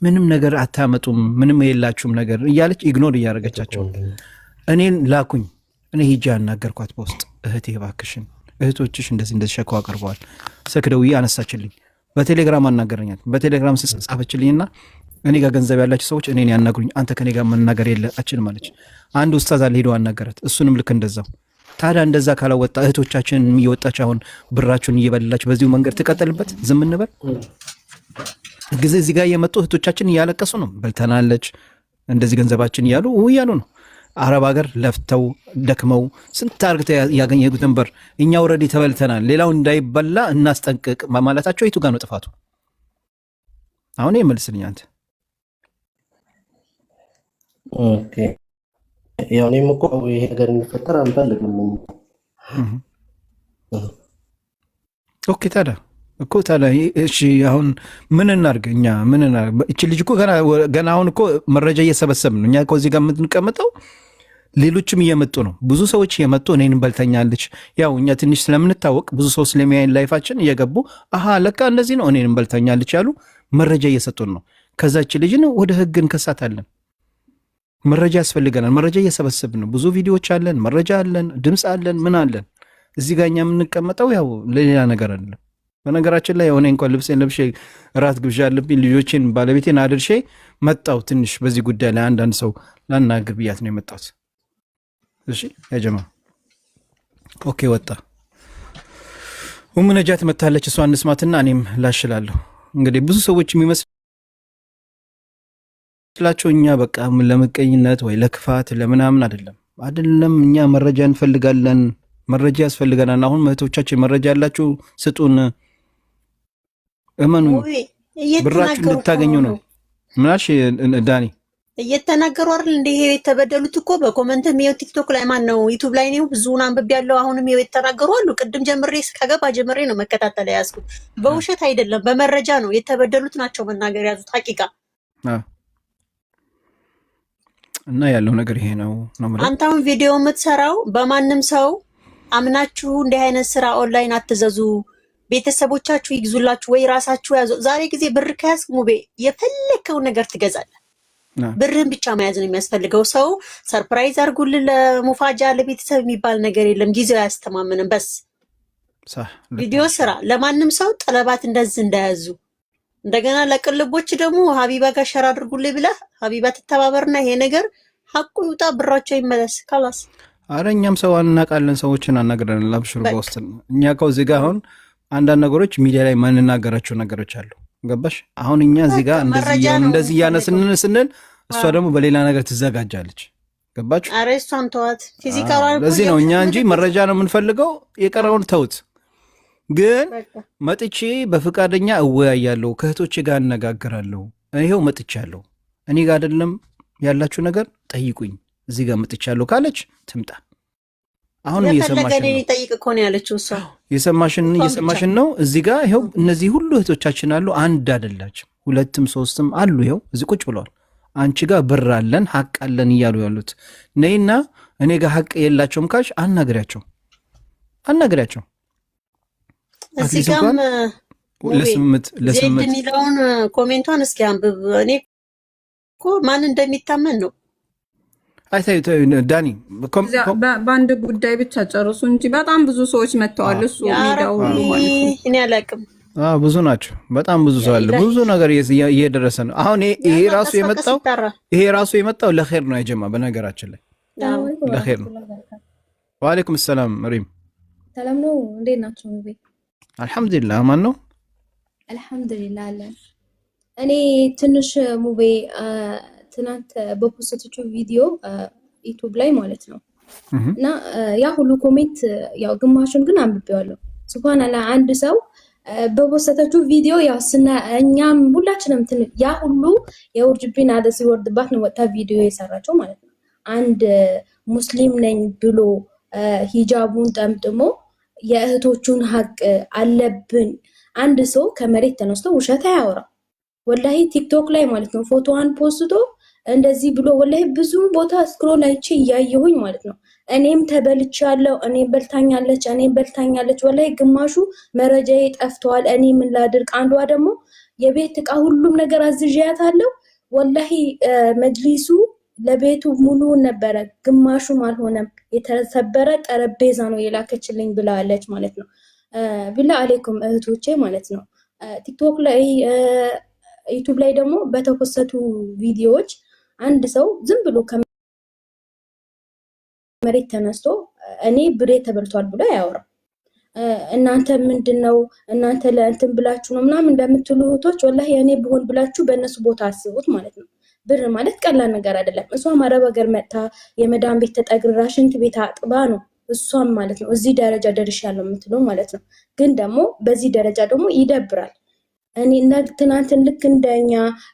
A: ምንም ነገር አታመጡም፣ ምንም የላችሁም ነገር እያለች ኢግኖር እያደረገቻቸው እኔን ላኩኝ። እኔ ሂጃ አናገርኳት በውስጥ እህቴ እባክሽን እህቶችሽ እንደዚህ ሸክዋ አቅርበዋል። ስልክ ደውዬ አነሳችልኝ። በቴሌግራም አናገረኛል። በቴሌግራም ጻፈችልኝና እኔ ጋር ገንዘብ ያላቸው ሰዎች እኔን ያናግሩኝ፣ አንተ ከኔ ጋር መናገር የለአችልም አለች። አንድ ኡስታዝ አለ ሄዶ አናገራት፣ እሱንም ልክ እንደዛው። ታዲያ እንደዛ ካላወጣ እህቶቻችን እየወጣች አሁን ብራችሁን እየበላች በዚሁ መንገድ ትቀጥልበት? ዝም እንበል? ጊዜ እዚህ ጋር የመጡ እህቶቻችን እያለቀሱ ነው። በልተናለች እንደዚህ ገንዘባችን እያሉ ነው። አረብ ሀገር ለፍተው ደክመው ስንት አርግተ ያገኘጉትን ብር እኛ ወረዲ ተበልተናል፣ ሌላው እንዳይበላ እናስጠንቅቅ ማለታቸው የቱ ጋር ነው ጥፋቱ? አሁን ይመልስልኝ አንተ።
F: ኦኬ ያው እኔም እኮ ይሄ ነገር እንዲፈጠር አንፈልግም።
A: ኦኬ ታዲያ እሺ አሁን ምን እናድርግ? እኛ ምን እናድርግ? እቺ ልጅ እኮ ገና አሁን እኮ መረጃ እየሰበሰብን ነው። እኛ እኮ እዚህ ጋር የምንቀመጠው ሌሎችም እየመጡ ነው። ብዙ ሰዎች እየመጡ እኔንም በልተኛለች። ያው እኛ ትንሽ ስለምንታወቅ ብዙ ሰው ስለሚያይን ላይፋችን እየገቡ ለካ እንደዚህ ነው እኔንም በልተኛለች ያሉ መረጃ እየሰጡን ነው። ከዛች ልጅን ወደ ህግ እንከሳታለን። መረጃ ያስፈልገናል። መረጃ እየሰበሰብን ነው። ብዙ ቪዲዮዎች አለን፣ መረጃ አለን፣ ድምፅ አለን፣ ምን አለን። እዚህ ጋር እኛ የምንቀመጠው ያው ለሌላ ነገር አይደለም። በነገራችን ላይ የሆነ እንኳን ልብሴን ለብሼ እራት ግብዣ አለብኝ፣ ልጆቼን ባለቤቴን አድርሼ መጣው። ትንሽ በዚህ ጉዳይ ላይ አንዳንድ ሰው ላናግር ብያት ነው የመጣሁት። እሺ ያጀማ ኦኬ ወጣ ነጃት መታለች። እሷ እንስማትና እኔም ላሽላለሁ። እንግዲህ ብዙ ሰዎች የሚመስላቸው እኛ በቃ ለምቀኝነት ወይ ለክፋት ለምናምን አይደለም። እኛ መረጃ እንፈልጋለን። መረጃ ያስፈልገናል። አሁን እህቶቻችን መረጃ ያላችሁ ስጡን፣ እመኑ፣ ብራችሁ እንድታገኙ ነው። ምናሽ ዳኒ
G: እየተናገሩ አይደል? እንደ ይሄ የተበደሉት እኮ በኮመንትም ይሄው ቲክቶክ ላይ ማን ነው ዩቲዩብ ላይ ነው ብዙውን አንብቤ ያለው። አሁንም ይሄው የተናገሩ አሉ። ቅድም ጀምሬ ጀምሬ ነው መከታተል ያዝኩት። በውሸት አይደለም በመረጃ ነው። የተበደሉት ናቸው መናገር ያዙት ሐቂቃ
A: እና ያለው ነገር ይሄ ነው።
G: አንተ አሁን ቪዲዮ የምትሰራው በማንም ሰው አምናችሁ እንዲህ አይነት ስራ ኦንላይን አትዘዙ፣ ቤተሰቦቻችሁ ይግዙላችሁ ወይ ራሳችሁ ያዙ። ዛሬ ጊዜ ብር ከያዝክ ሙቤ የፈለከው ነገር ትገዛለህ። ብርህን ብቻ መያዝ ነው የሚያስፈልገው። ሰው ሰርፕራይዝ አድርጉልን ለሙፋጃ ለቤተሰብ የሚባል ነገር የለም። ጊዜው አያስተማምንም። በስ ቪዲዮ ስራ። ለማንም ሰው ጠለባት እንደዚህ እንዳያዙ። እንደገና ለቅልቦች ደግሞ ሀቢባ ጋር ሸር አድርጉልኝ ብለህ ሀቢባ ትተባበርና ይሄ ነገር ሐቁ ይውጣ፣ ብራቸው ይመለስ። ካላስ
A: አረ እኛም ሰው እናውቃለን፣ ሰዎችን አናግረናል። አብሽሩ በውስጥ እኛ ከው እዚህ ጋር አሁን አንዳንድ ነገሮች ሚዲያ ላይ ማንናገራቸው ነገሮች አሉ። ገባሽ? አሁን እኛ እዚህ ጋር እንደዚህ እያነስን ስንል እሷ ደግሞ በሌላ ነገር ትዘጋጃለች። ገባችሁ?
G: አረ እሷን ተዋት። ፊዚካል
A: ለዚህ ነው እኛ እንጂ መረጃ ነው የምንፈልገው። የቀረውን ተውት። ግን መጥቼ በፍቃደኛ እወያያለሁ፣ ከእህቶቼ ጋር እነጋገራለሁ። ይሄው መጥቻለሁ። እኔ ጋር አይደለም ያላችሁ ነገር ጠይቁኝ፣ እዚህ ጋር መጥቻለሁ ካለች ትምጣ። አሁን
G: ጠይቅ እኮ ነው ያለችው እሷ።
A: የሰማሽን ነው። እዚህ ጋር ይኸው እነዚህ ሁሉ እህቶቻችን አሉ። አንድ አይደላችም፣ ሁለትም ሶስትም አሉ። ይኸው እዚህ ቁጭ ብለዋል። አንቺ ጋር ብር አለን ሀቅ አለን እያሉ ያሉት ነይና እኔ ጋር ሀቅ የላቸውም ካልሽ አናግሪያቸው።
G: እዚህ ጋርም
A: ለስምት
G: የሚለውን ኮሜንቷን እስኪ አንብብ። እኔ እኮ ማን እንደሚታመን ነው
A: አይታዩ ዳኒ
C: በአንድ ጉዳይ ብቻ ጨርሱ እንጂ በጣም ብዙ ሰዎች መጥተዋል። እሱ ሜዳው ሁሉ ማለት ነው።
G: እኔ አላውቅም።
A: ብዙ ናቸው፣ በጣም ብዙ ሰው አለ። ብዙ ነገር እየደረሰ ነው። አሁን ይሄ ራሱ የመጣው ለኸይር ነው ያጀማ። በነገራችን ላይ ለኸይር ነው። ወአለይኩም ሰላም ሪም፣
H: ሰላም ነው። እንዴት ናችሁ? ሙቤ
A: አልሐምዱሊላህ። ማን ነው?
H: አልሐምዱሊላህ አለ። እኔ ትንሽ ሙቤ ትናንት በፖስተችው ቪዲዮ ዩቲዩብ ላይ ማለት ነው እና ያ ሁሉ ኮሜንት ያው ግማሹን ግን አንብቤዋለሁ። ሱብሃንአላህ አንድ ሰው በፖስተችው ቪዲዮ ያው እኛም ሁላችንም ያ ሁሉ የውርጅብኝ አደ ሲወርድባት ነው ወጣ ቪዲዮ የሰራቸው ማለት ነው። አንድ ሙስሊም ነኝ ብሎ ሂጃቡን ጠምጥሞ የእህቶቹን ሀቅ አለብን አንድ ሰው ከመሬት ተነስቶ ውሸት አያወራ። ወላሂ ቲክቶክ ላይ ማለት ነው ፎቶዋን ፖስቶ እንደዚህ ብሎ ወላሂ ብዙ ቦታ ስክሮል አይቼ እያየሁኝ ማለት ነው። እኔም ተበልቻለሁ፣ እኔም በልታኛለች። ወላሂ ግማሹ መረጃዬ ጠፍቷል፣ እኔ ምን ላድርግ። አንዷ ደግሞ የቤት እቃ ሁሉም ነገር አዝዣያታለሁ። ወላሂ መጅሊሱ ለቤቱ ሙሉ ነበረ፣ ግማሹም አልሆነም። የተሰበረ ጠረጴዛ ነው የላከችልኝ ብላለች ማለት ነው። ቢላ አለይኩም እህቶቼ ማለት ነው። ቲክቶክ ላይ ዩቲዩብ ላይ ደግሞ በተፖሰቱ ቪዲዮዎች አንድ ሰው ዝም ብሎ ከመሬት ተነስቶ እኔ ብሬ ተበልቷል ብሎ አያወራም። እናንተ ምንድነው እናንተ ለእንትን ብላችሁ ነው ምናምን እንደምትሉ እህቶች ወላሂ እኔ ብሆን ብላችሁ በእነሱ ቦታ አስቡት ማለት ነው። ብር ማለት ቀላል ነገር አይደለም። እሷም አረብ ሀገር መጥታ የመዳን ቤት ተጠግራ ሽንት ቤት አጥባ ነው እሷም ማለት ነው እዚህ ደረጃ ደርሻለሁ የምትለው ማለት ነው። ግን ደግሞ በዚህ ደረጃ ደግሞ ይደብራል። እኔ ትናንትን ልክ እንደኛ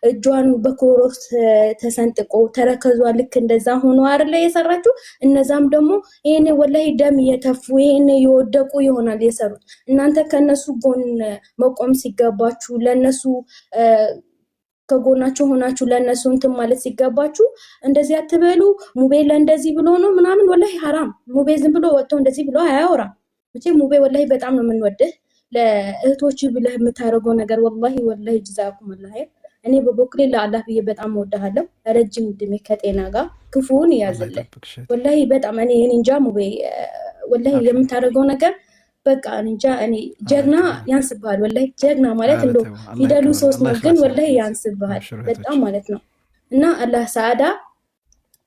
H: እጇን በክሎሮክስ ተሰንጥቆ ተረከዟ ልክ እንደዛ ሆኖ አይደለ የሰራችው። እነዛም ደግሞ ይሄኔ ወላሂ ደም እየተፉ ይሄኔ የወደቁ ይሆናል የሰሩት። እናንተ ከነሱ ጎን መቆም ሲገባችሁ ለነሱ ከጎናቸው ሆናችሁ ለነሱ እንትን ማለት ሲገባችሁ እንደዚህ አትበሉ። ሙቤ ለእንደዚህ ብሎ ነው ምናምን ወላሂ ሐራም። ሙቤ ዝም ብሎ ወጥቶ እንደዚህ ብሎ አያወራም። መቼ ሙቤ ወላሂ በጣም ነው የምንወድህ ለእህቶች ብለህ የምታደርገው ነገር ወላሂ ጅዛኩም አላህ። እኔ በበኩሌ ለአላህ ብዬ በጣም እወድሃለሁ። ረጅም እድሜ ከጤና ጋር ክፉን ያዝልህ። ወላሂ በጣም እኔ እንጃ ሙቤ ወላሂ የምታደርገው ነገር በቃ እንጃ። እኔ ጀግና ያንስብሃል ወላሂ። ጀግና ማለት እንደው ፊደሉ 3 ነው ግን ወላሂ ያንስብሃል በጣም ማለት ነው። እና አላህ ሰዓዳ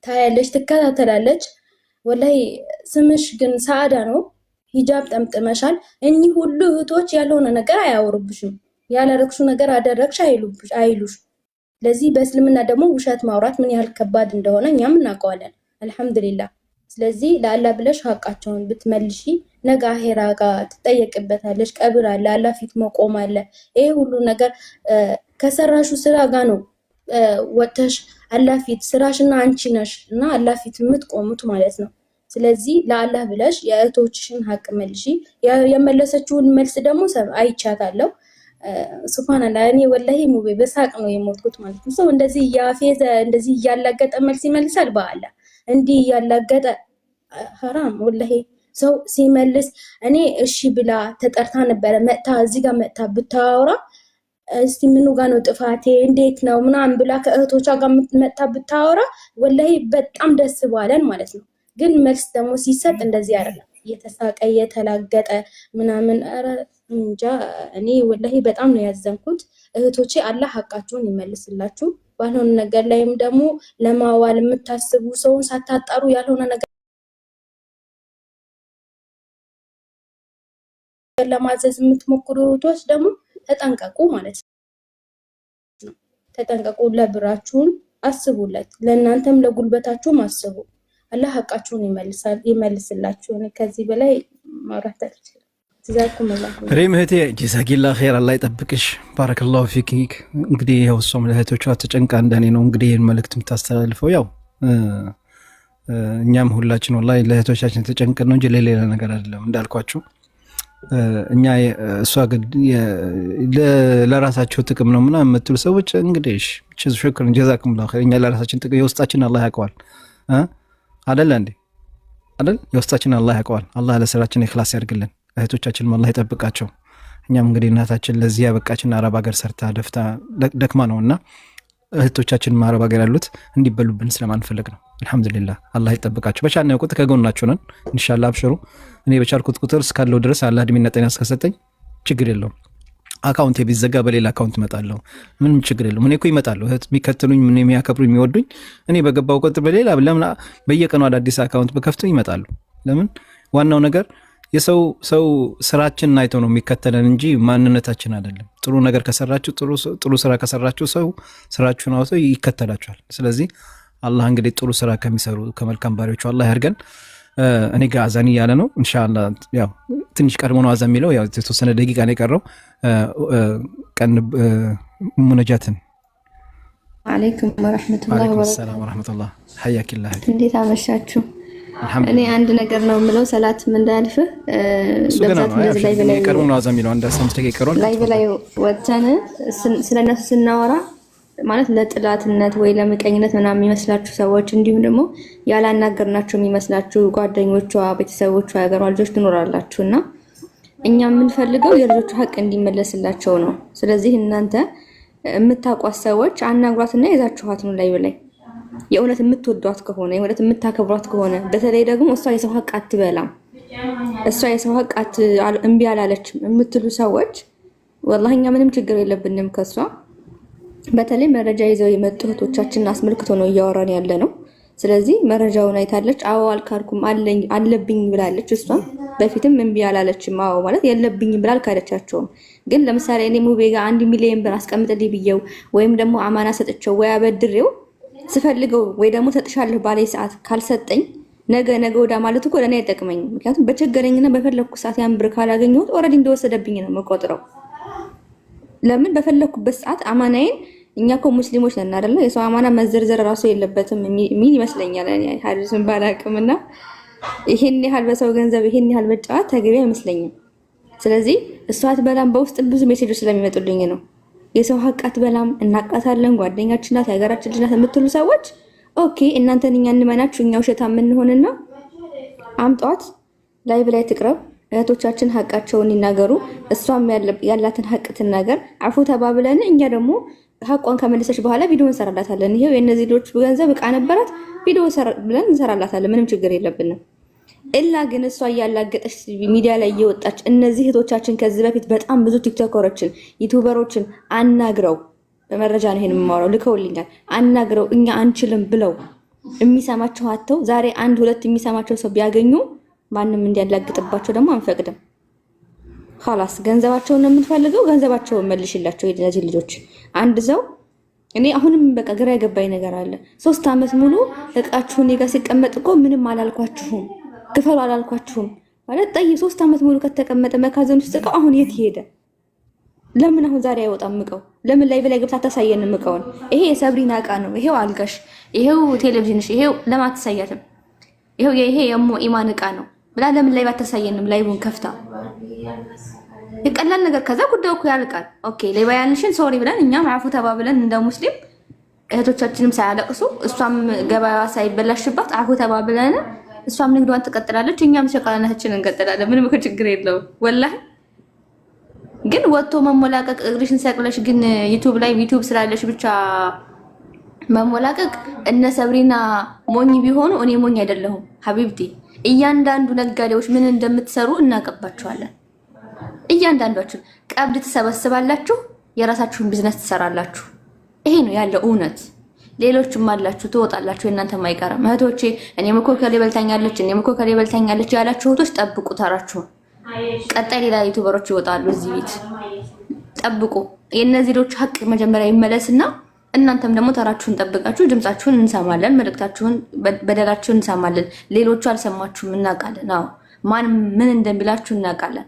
H: ታያለች፣ ትከታተላለች። ወላሂ ስምሽ ግን ሰዓዳ ነው። ሂጃብ ጠምጥመሻል። እኚህ ሁሉ እህቶች ያልሆነ ነገር አያወሩብሽም። ያላረግሹ ነገር አደረግሽ አይሉሽ። ለዚህ በእስልምና ደግሞ ውሸት ማውራት ምን ያህል ከባድ እንደሆነ እኛም እናውቀዋለን። አልሐምዱሊላህ። ስለዚህ ለአላህ ብለሽ ሀቃቸውን ብትመልሺ ነገ አሄራ ጋር ትጠየቅበታለሽ። ቀብር አለ፣ አላህ ፊት መቆም አለ። ይሄ ሁሉ ነገር ከሰራሹ ስራ ጋር ነው ወጥተሽ አላህ ፊት ስራሽና አንቺ ነሽ እና አላህ ፊት የምትቆሙት ማለት ነው። ስለዚህ ለአላህ ብለሽ የእህቶችሽን ሀቅ መልሺ። የመለሰችውን መልስ ደግሞ አይቻታለሁ። ሱብሃንአላህ እኔ ወላሂ ሙቤ በሳቅ ነው የሞትኩት ማለት ነው። ሰው እንደዚህ ያፌዘ እንደዚህ እያላገጠ መልስ ይመልሳል። በአላህ እንዲህ እያላገጠ ሐራም ወላሂ። ሰው ሲመልስ እኔ እሺ ብላ ተጠርታ ነበረ መጥታ እዚህ ጋር መጥታ ብታወራ እስቲ ምኑ ጋር ነው ጥፋቴ እንዴት ነው ምናምን ብላ ከእህቶቿ ጋር መጥታ ብታወራ ወላሂ በጣም ደስ ባለን ማለት ነው። ግን መልስ ደግሞ ሲሰጥ እንደዚህ አይደለም፣ እየተሳቀ እየተላገጠ ምናምን። ኧረ እንጃ እኔ ወላሂ በጣም ነው ያዘንኩት። እህቶቼ አላህ ሀቃችሁን ይመልስላችሁ። ባልሆነ ነገር ላይም ደግሞ ለማዋል የምታስቡ ሰውን ሳታጣሩ ያልሆነ ነገር ለማዘዝ የምትሞክሩ እህቶች ደግሞ ተጠንቀቁ ማለት ነው። ተጠንቀቁ። ለብራችሁን አስቡለት፣ ለእናንተም ለጉልበታችሁም አስቡ። አላህ ሀቃችሁን ይመልስላችሁ። ከዚህ በላይ ማውራት አልችልም። ጀዛኩም አላህ
A: ሪም እህቴ ጀዛኪላ ኸይር፣ አላህ ይጠብቅሽ። ባረከላሁ ፊክ። እንግዲህ ያው እሷም ለእህቶቿ ተጨንቃ እንደኔ ነው እንግዲህ ይህን መልእክት የምታስተላልፈው። ያው እኛም ሁላችን ወላሂ ለእህቶቻችን ተጨንቀን ነው እንጂ ለሌላ ነገር አይደለም። እንዳልኳችሁ እኛ እሷ ለራሳቸው ጥቅም ነው ምናምን የምትሉ ሰዎች እንግዲህ ሽክርን ጀዛኩሙላሁ ኸይር። እኛ ለራሳችን ጥቅም የውስጣችን አላህ ያውቀዋል አይደል እንዴ? አይደል? የውስጣችን አላህ ያውቀዋል። አላህ ለስራችን ኢኽላስ ያድርግልን። እህቶቻችንም አላህ ይጠብቃቸው። እኛም እንግዲህ እናታችን ለዚህ ያበቃችን አረብ ሀገር ሰርታ ደፍታ ደክማ ነውና እህቶቻችን አረብ ሀገር ያሉት እንዲበሉብን ስለማንፈልግ ነው። አልሐምዱሊላህ አላህ ይጠብቃቸው። በቻልነው ቁጥር ከጎናችሁ ነን ኢንሻአላህ። አብሽሩ። እኔ በቻልኩት ቁጥር እስካለው ድረስ አላህ እድሜና ጤና እስከሰጠኝ ችግር የለውም። አካውንቴ ቢዘጋ በሌላ አካውንት እመጣለሁ። ምንም ችግር የለውም። እኔ እኮ ይመጣለሁ። እህት የሚከተሉኝ ምን የሚያከብሩኝ የሚወዱኝ እኔ በገባው ቁጥር በሌላ ለምን በየቀኑ አዳዲስ አካውንት በከፍቱኝ ይመጣሉ። ለምን ዋናው ነገር ሰው ስራችንን አይቶ ነው የሚከተለን እንጂ ማንነታችን አይደለም። ጥሩ ነገር ከሰራችሁ ጥሩ ስራ ከሰራችሁ ሰው ስራችሁን አውቶ ይከተላችኋል። ስለዚህ አላህ እንግዲህ ጥሩ ስራ ከሚሰሩ ከመልካም ባሪዎቹ አላህ ያርገን። እኔ ጋር አዛን እያለ ነው ኢንሻአላህ። ያው ትንሽ ቀድሞ ነው አዛን የሚለው፣ ያው የተወሰነ ደቂቃ ነው የቀረው። ቀን ሙነጃትን
I: ወአለይኩም ወራህመቱላሂ ወበረካቱሁ።
A: ሰላም ወራህመቱላህ ሐያኪላህ።
I: እንዴት አመሻችሁ? እኔ አንድ ነገር ነው የምለው፣ ሰላት ምን እንዳልፍህ በዛት እንደዚህ ላይ በላይ
A: ቀርቦ ነው አዛን የሚለው። አንድ 15 ደቂቃ ቀረው
I: ላይ በላይ ወተን ስለነሱ ስናወራ ማለት ለጥላትነት ወይ ለምቀኝነት ምናምን የሚመስላችሁ ሰዎች እንዲሁም ደግሞ ያላናገርናቸው የሚመስላችሁ ጓደኞቿ፣ ቤተሰቦቿ፣ ያገሯ ልጆች ትኖራላችሁና እኛ የምንፈልገው የልጆቹ ሀቅ እንዲመለስላቸው ነው። ስለዚህ እናንተ የምታውቋት ሰዎች አናግሯትና ይዛችኋት ነው ላይ በላይ የእውነት የምትወዷት ከሆነ የእውነት የምታከብሯት ከሆነ በተለይ ደግሞ እሷ የሰው ሀቅ አትበላም፣ እሷ የሰው ሀቅ እምቢ አላለችም የምትሉ ሰዎች ወላሂ እኛ ምንም ችግር የለብንም ከሷ። በተለይ መረጃ ይዘው የመጡ እህቶቻችንን አስመልክቶ ነው እያወራን ያለ ነው። ስለዚህ መረጃውን አይታለች። አዎ አልካድኩም አለብኝ ብላለች። እሷም በፊትም እምቢ አላለችም። አዎ ማለት የለብኝም ብላ አልካደቻቸውም። ግን ለምሳሌ እኔ ሙቤ ጋር 1 ሚሊዮን ብር አስቀምጥልኝ ብየው ወይም ደግሞ አማና ሰጥቼው ወይ አበድሬው ስፈልገው ወይ ደግሞ ሰጥሻለሁ ባለኝ ሰዓት ካልሰጠኝ ነገ ወዳ ማለት እኮ ለኔ አይጠቅመኝም። ምክንያቱም በቸገረኝና በፈለኩ ሰዓት ያን ብር ካላገኘሁት ኦልሬዲ እንደወሰደብኝ ነው የምቆጥረው። ለምን በፈለኩበት ሰዓት አማናዬን እኛ እኮ ሙስሊሞች ነን አይደል? የሰው አማና መዘርዘር ራሱ የለበትም የሚል ይመስለኛል። እኔ ሐዲስን ባላቅምና ይሄን ያህል በሰው ገንዘብ ይሄን ያህል መጫወት ተገቢ አይመስለኝም። ስለዚህ እሷ አትበላም። በውስጥ ብዙ ሜሴጆች ስለሚመጡልኝ ነው የሰው ሀቅ አትበላም፣ እናቃታለን፣ ጓደኛችን ናት፣ የሀገራችን ልጅ ናት የምትሉ ሰዎች ኦኬ፣ እናንተን እኛ እንመናችሁ፣ እኛ ውሸታም የምንሆንና አምጧት፣ ላይ በላይ ትቅረብ፣ እህቶቻችን ሀቃቸውን ይናገሩ፣ እሷም ያላትን ሀቅ ትናገር፣ አፉ ተባብለን እኛ ደግሞ ሀቋን ከመለሰች በኋላ ቪዲዮ እንሰራላታለን። ይሄው የነዚህ ልጆች ገንዘብ እቃ ነበራት፣ ቪዲዮ ብለን እንሰራላታለን። ምንም ችግር የለብንም። እላ ግን እሷ እያላገጠች ሚዲያ ላይ እየወጣች እነዚህ እህቶቻችን ከዚህ በፊት በጣም ብዙ ቲክቶከሮችን ዩቲዩበሮችን አናግረው በመረጃ ነው ይሄን የማወራው፣ ልከውልኛል። አናግረው እኛ አንችልም ብለው የሚሰማቸው አጥተው ዛሬ 1-2 የሚሰማቸው ሰው ቢያገኙ ማንም እንዲያላግጥባቸው ደግሞ አንፈቅድም። خلاص ገንዘባቸውን ነው የምንፈልገው፣ ገንዘባቸውን መልሽላቸው የነዚህ ልጆች። አንድ ሰው እኔ አሁንም በቃ ግራ የገባኝ ነገር አለ። 3 አመት ሙሉ እቃችሁን እኔ ጋር ሲቀመጥ እኮ ምንም አላልኳችሁም፣ ክፈሉ አላልኳችሁም ማለት ጠይ 3 አመት ሙሉ ከተቀመጠ መካዘን ውስጥ እቃው አሁን የት ሄደ? ለምን አሁን ዛሬ አይወጣም እቃው? ለምን ላይ በላይ ገብታ ታሳየንም እቃውን? ይሄ የሰብሪና እቃ ነው፣ ይሄው አልጋሽ፣ ይሄው ቴሌቪዥንሽ፣ ይሄው ለማትሳያትም ይሄ የሞ ኢማን እቃ ነው ብላ ለምን ላይ ባታሳየንም? ላይቡን ከፍታ የቀላል ነገር ከዛ ጉዳዩ እኮ ያልቃል። ኦኬ ሌባ ያልሽን ሶሪ ብለን እኛም አፉ ተባብለን እንደ ሙስሊም እህቶቻችንም ሳያለቅሱ እሷም ገበያዋ ሳይበላሽባት አፉ ተባብለን እሷም ንግዷን ትቀጥላለች፣ እኛም ሸቃላናችንን እንቀጥላለን። ምንም እኮ ችግር የለውም ወላሂ። ግን ወጥቶ መሞላቀቅ እግርሽን ሰቅለሽ ግን ዩቲዩብ ስላለሽ ብቻ መሞላቀቅ እነ ሰብሪና ሞኝ ቢሆኑ እኔ ሞኝ አይደለሁም ሀቢብቲ። እያንዳንዱ ነጋዴዎች ምን እንደምትሰሩ እናቀባቸዋለን። እያንዳንዳችሁ ቀብድ ትሰበስባላችሁ፣ የራሳችሁን ቢዝነስ ትሰራላችሁ። ይሄ ነው ያለው እውነት። ሌሎችም አላችሁ ትወጣላችሁ፣ እናንተም አይቀርም። እህቶቼ እኔም እኮ ከሌ በልታኛለች ያላችሁ እህቶች ጠብቁ ተራችሁ። ቀጣይ ሌላ ዩቲዩበሮች ይወጣሉ እዚህ ቤት ጠብቁ። የእነዚህ ልጆች ሀቅ መጀመሪያ ይመለስና እናንተም ደግሞ ተራችሁን ጠብቃችሁ ድምጻችሁን እንሰማለን፣ መልእክታችሁን በደላችሁን እንሰማለን። ሌሎቹ አልሰማችሁም እናውቃለን። አዎ ማን ምን እንደሚላችሁ እናውቃለን።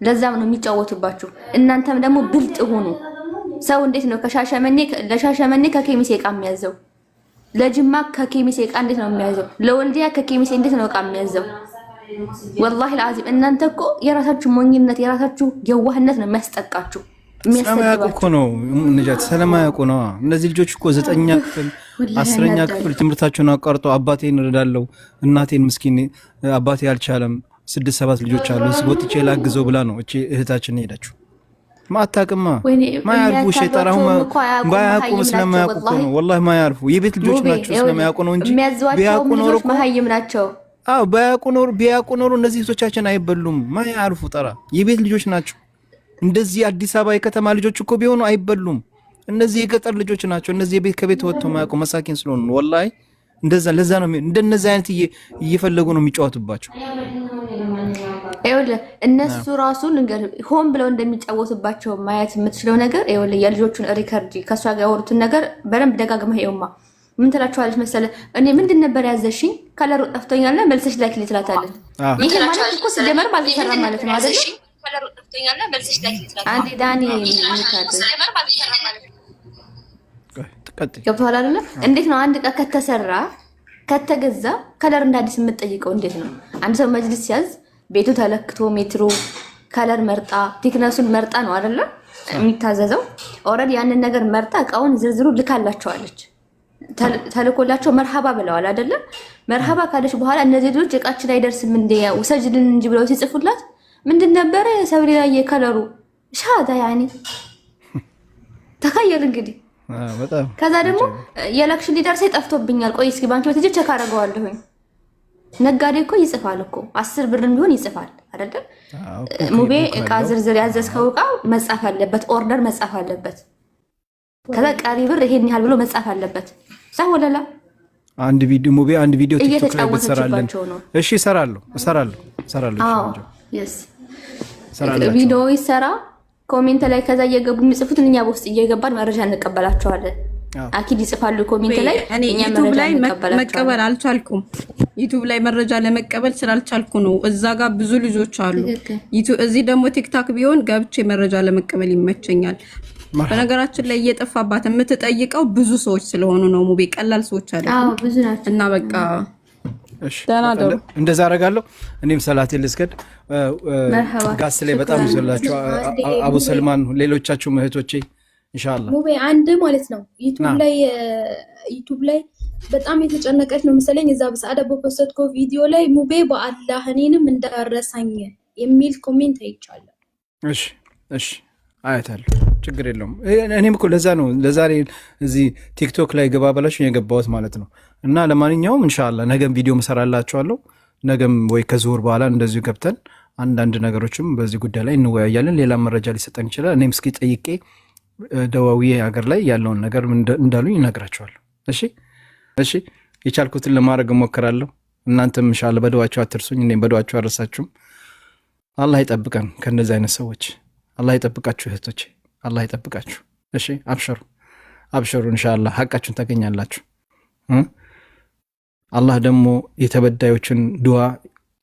I: ለዛም ነው የሚጫወቱባችሁ። እናንተም ደግሞ ብልጥ ሆኑ። ሰው እንዴት ነው ለሻሸመኔ ከኬሚሴ ዕቃ የሚያዘው? ለጅማ ከኬሚሴ ዕቃ እንዴት ነው የሚያዘው? ለወልዲያ ከኬሚሴ እንዴት ነው ዕቃ የሚያዘው? ወላሂ العظيم እናንተ እኮ የራሳችሁ ሞኝነት የራሳችሁ የዋህነት ነው የሚያስጠቃችሁ።
A: ስለማያውቁ እኮ ነው ንጃት፣ ስለማያውቁ ነው። እነዚህ ልጆች እኮ 9ኛ ክፍል 10ኛ ክፍል ትምህርታቸውን አቋርጠው አባቴን እረዳለሁ እናቴን ምስኪን አባቴ አልቻለም 6-7 ልጆች አሉ ወጥቼ ላግዘው ብላ ነው እቺ እህታችን ሄዳችሁ። ማታቅማ ማያርፉ ሸይጣራው ባያቁ ስለማያውቁ እኮ ነው ወላሂ ማያርፉ። የቤት ልጆች ናቸው ስለማያውቁ ነው እንጂ ቢያውቁ ኖሮ
I: መሀይም ናቸው።
A: አዎ ቢያውቁ ኖሮ እነዚህ እህቶቻችን አይበሉም። ማያርፉ ጠራ የቤት ልጆች ናቸው። እንደዚህ አዲስ አበባ የከተማ ልጆች እኮ ቢሆኑ አይበሉም። እነዚህ የገጠር ልጆች ናቸው። እነዚህ የቤት ከቤት ወጥተው ማያውቁ መሳኪን ስለሆኑ ወላሂ እንደዛ ለዛ ነው እንደነዚህ አይነት እየፈለጉ ነው የሚጫወቱባቸው።
I: ይኸውልህ እነሱ ራሱ ነገር ሆን ብለው እንደሚጫወቱባቸው ማየት የምትችለው ነገር ይኸውልህ የልጆቹን ሪከርድ ከሷ ጋር ያወሩትን ነገር በደንብ ደጋግመህ ይኸውማ ምን ትላቸዋለች መሰለህ? እኔ ምንድን ነበር ያዘሽኝ ከለሩ ጠፍቶኛልና መልሰሽ ላኪ ልትላታለች። ይሄ ማለት እኮ ሲጀመር ባልተሰራ ማለት ነው አይደል? ከለሩ ጠፍቶኛልና መልሰሽ ላኪ ልትላታለች። አንዴ ዳኒ ገብቶሃል አይደለ? እንዴት ነው አንድ ዕቃ ከተሰራ ከተገዛ ከለር እንዳዲስ የምትጠይቀው እንዴት ነው? አንድ ሰው መጅልስ ሲያዝ ቤቱ ተለክቶ ሜትሩ ከለር መርጣ ቲክነሱን መርጣ ነው አይደለ የሚታዘዘው። ኦልሬዲ ያንን ነገር መርጣ እቃውን ዝርዝሩ ልካላቸዋለች። ተልኮላቸው መርሃባ ብለዋል አይደለ? መርሃባ ካለች በኋላ እነዚህ ልጆች እቃችን አይደርስም እንደ ወሰጅልን እንጂ ብለው ሲጽፉላት ምንድን ነበር ሰብሪ ላይ የከለሩ ሻዳ ያኒ ተከየል እንግዲህ
A: በጣም
I: ከዛ ደግሞ የለክሽን ሊደርሰኝ ጠፍቶብኛል ቆይ እስኪ ባንክ ቤት ሄጄ ቼክ አደርገዋለሁኝ። ነጋዴ እኮ ይጽፋል እኮ 10 ብርም ቢሆን ይጽፋል አይደል? ሙቤ እቃ ዝርዝር ያዘዝከው እቃ መጻፍ አለበት፣ ኦርደር መጻፍ አለበት። ከዛ ቀሪ ብር ይሄን ያህል ብሎ መጻፍ አለበት። ሳው ወለላ
A: አንድ ቪዲዮ ሙቤ አንድ ቪዲዮ ቲክቶክ ላይ በተሰራለን። እሺ እሰራለሁ።
I: አዎ yes ቪዲዮ ይሰራ ኮሜንት ላይ ከዛ እየገቡ የሚጽፉት እኛ በውስጥ እየገባን መረጃ እንቀበላቸዋለን። አኪድ ይጽፋሉ ኮሜንት ላይ
C: እኛ ዩቲዩብ ላይ መቀበል አልቻልኩም። ዩቲዩብ ላይ መረጃ ለመቀበል ስላልቻልኩ ነው። እዛ ጋር ብዙ ልጆች አሉ። እዚህ ደግሞ ቲክታክ ቢሆን ገብቼ መረጃ ለመቀበል ይመቸኛል። በነገራችን ላይ እየጠፋባት የምትጠይቀው ብዙ ሰዎች ስለሆኑ ነው። ሙቤ ቀላል ሰዎች አይደሉም
I: ብዙ ናቸው
C: እና በቃ
A: እሺ እንደዛ አደርጋለሁ። እኔም ሰላቴን ልስገድ። ጋስ ላይ በጣም ይዘላችሁ አቡ ሰልማን ሌሎቻችሁ እህቶቼ ኢንሻአላህ
H: ሙቤ አንድ ማለት ነው ዩቲዩብ ላይ በጣም የተጨነቀች ነው መሰለኝ። እዛ በሰዓዳ በፖስተትኮ ቪዲዮ ላይ ሙቤ በአላህ እኔንም እንዳረሳኝ የሚል ኮሜንት አይቻለሁ።
A: እሺ አያታለሁ። ችግር የለውም። እኔም እኮ ለዛ ነው ለዛሬ እዚህ ቲክቶክ ላይ ገባ ብላችሁ የገባሁት ማለት ነው። እና ለማንኛውም ኢንሻአላህ ነገም ቪዲዮ መሰራላችኋለሁ። ነገም ወይ ከዙር በኋላ እንደዚሁ ገብተን አንዳንድ ነገሮችም በዚህ ጉዳይ ላይ እንወያያለን። ሌላ መረጃ ሊሰጠን ይችላል። እኔም እስኪ ጠይቄ ደዋዊዬ ሀገር ላይ ያለውን ነገር እንዳሉኝ እነግራቸዋለሁ። እሺ የቻልኩትን ለማድረግ እሞክራለሁ። እናንተም ኢንሻአላህ በደዋችሁ አትርሱኝ፣ እኔም በደዋችሁ አልረሳችሁም። አላህ ይጠብቀን ከእንደዚህ አይነት ሰዎች። አላህ ይጠብቃችሁ እህቶቼ፣ አላህ ይጠብቃችሁ። እሺ አብሽሩ ኢንሻአላህ ሐቃችሁን ታገኛላችሁ። አላህ ደግሞ የተበዳዮችን ዱዓ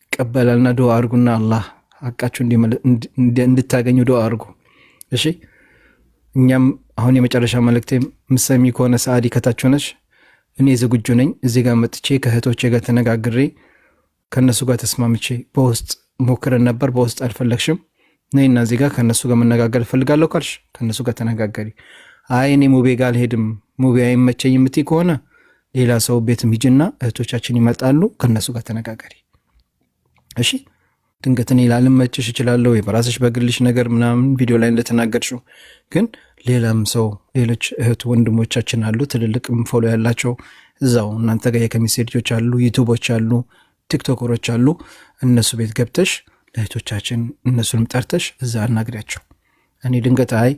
A: ይቀበላልና ዱዓ አድርጉና አላህ ሐቃችሁን እንድታገኙ ዱዓ አድርጉ። እሺ እኛም አሁን የመጨረሻ መልእክቴ ምሰሚ ከሆነ ሰዓዲ ከታች ሆነሽ እኔ ዝግጁ ነኝ። እዚህ ጋር መጥቼ ከእህቶቼ ጋር ተነጋግሬ ከነሱ ጋር ተስማምቼ በውስጥ ሞክረን ነበር። በውስጥ አልፈለግሽም ነይና እዚህ ጋር ከነሱ ጋር መነጋገር እፈልጋለሁ ካልሽ ከነሱ ጋር ተነጋገሪ። አይ እኔ ሙቤ ጋር አልሄድም ሙቤ አይመቸኝ የምትይ ከሆነ ሌላ ሰው ቤትም ሂጂና እህቶቻችን ይመጣሉ ከነሱ ጋር ተነጋገሪ። እሺ ድንገት እኔ ላልመችሽ እችላለሁ በራስሽ በግልሽ ነገር ምናምን ቪዲዮ ላይ እንደተናገርሽው፣ ግን ሌላም ሰው ሌሎች እህት ወንድሞቻችን አሉ ትልልቅም ፎሎ ያላቸው እዛው እናንተ ጋር የከሚሴ ልጆች አሉ፣ ዩቲዩቦች አሉ፣ ቲክቶከሮች አሉ። እነሱ ቤት ገብተሽ ለእህቶቻችን እነሱንም ጠርተሽ እዛ አናግሪያቸው። እኔ ድንገት አይ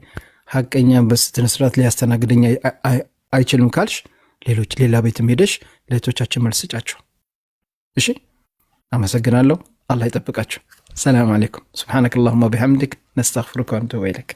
A: ሐቀኛ በስነ ስርዓት ሊያስተናግደኝ አይችልም ካልሽ ሌላ ቤትም ሄደሽ ለእህቶቻችን መልስ ስጫቸው። እሺ አመሰግናለሁ። አላህ ይጠብቃችሁ። ሰላም አለይኩም። ሱብሃነከ አላሁመ ወቢሐምዲክ ነስተግፊሩከ ወነቱቡ ኢለይክ።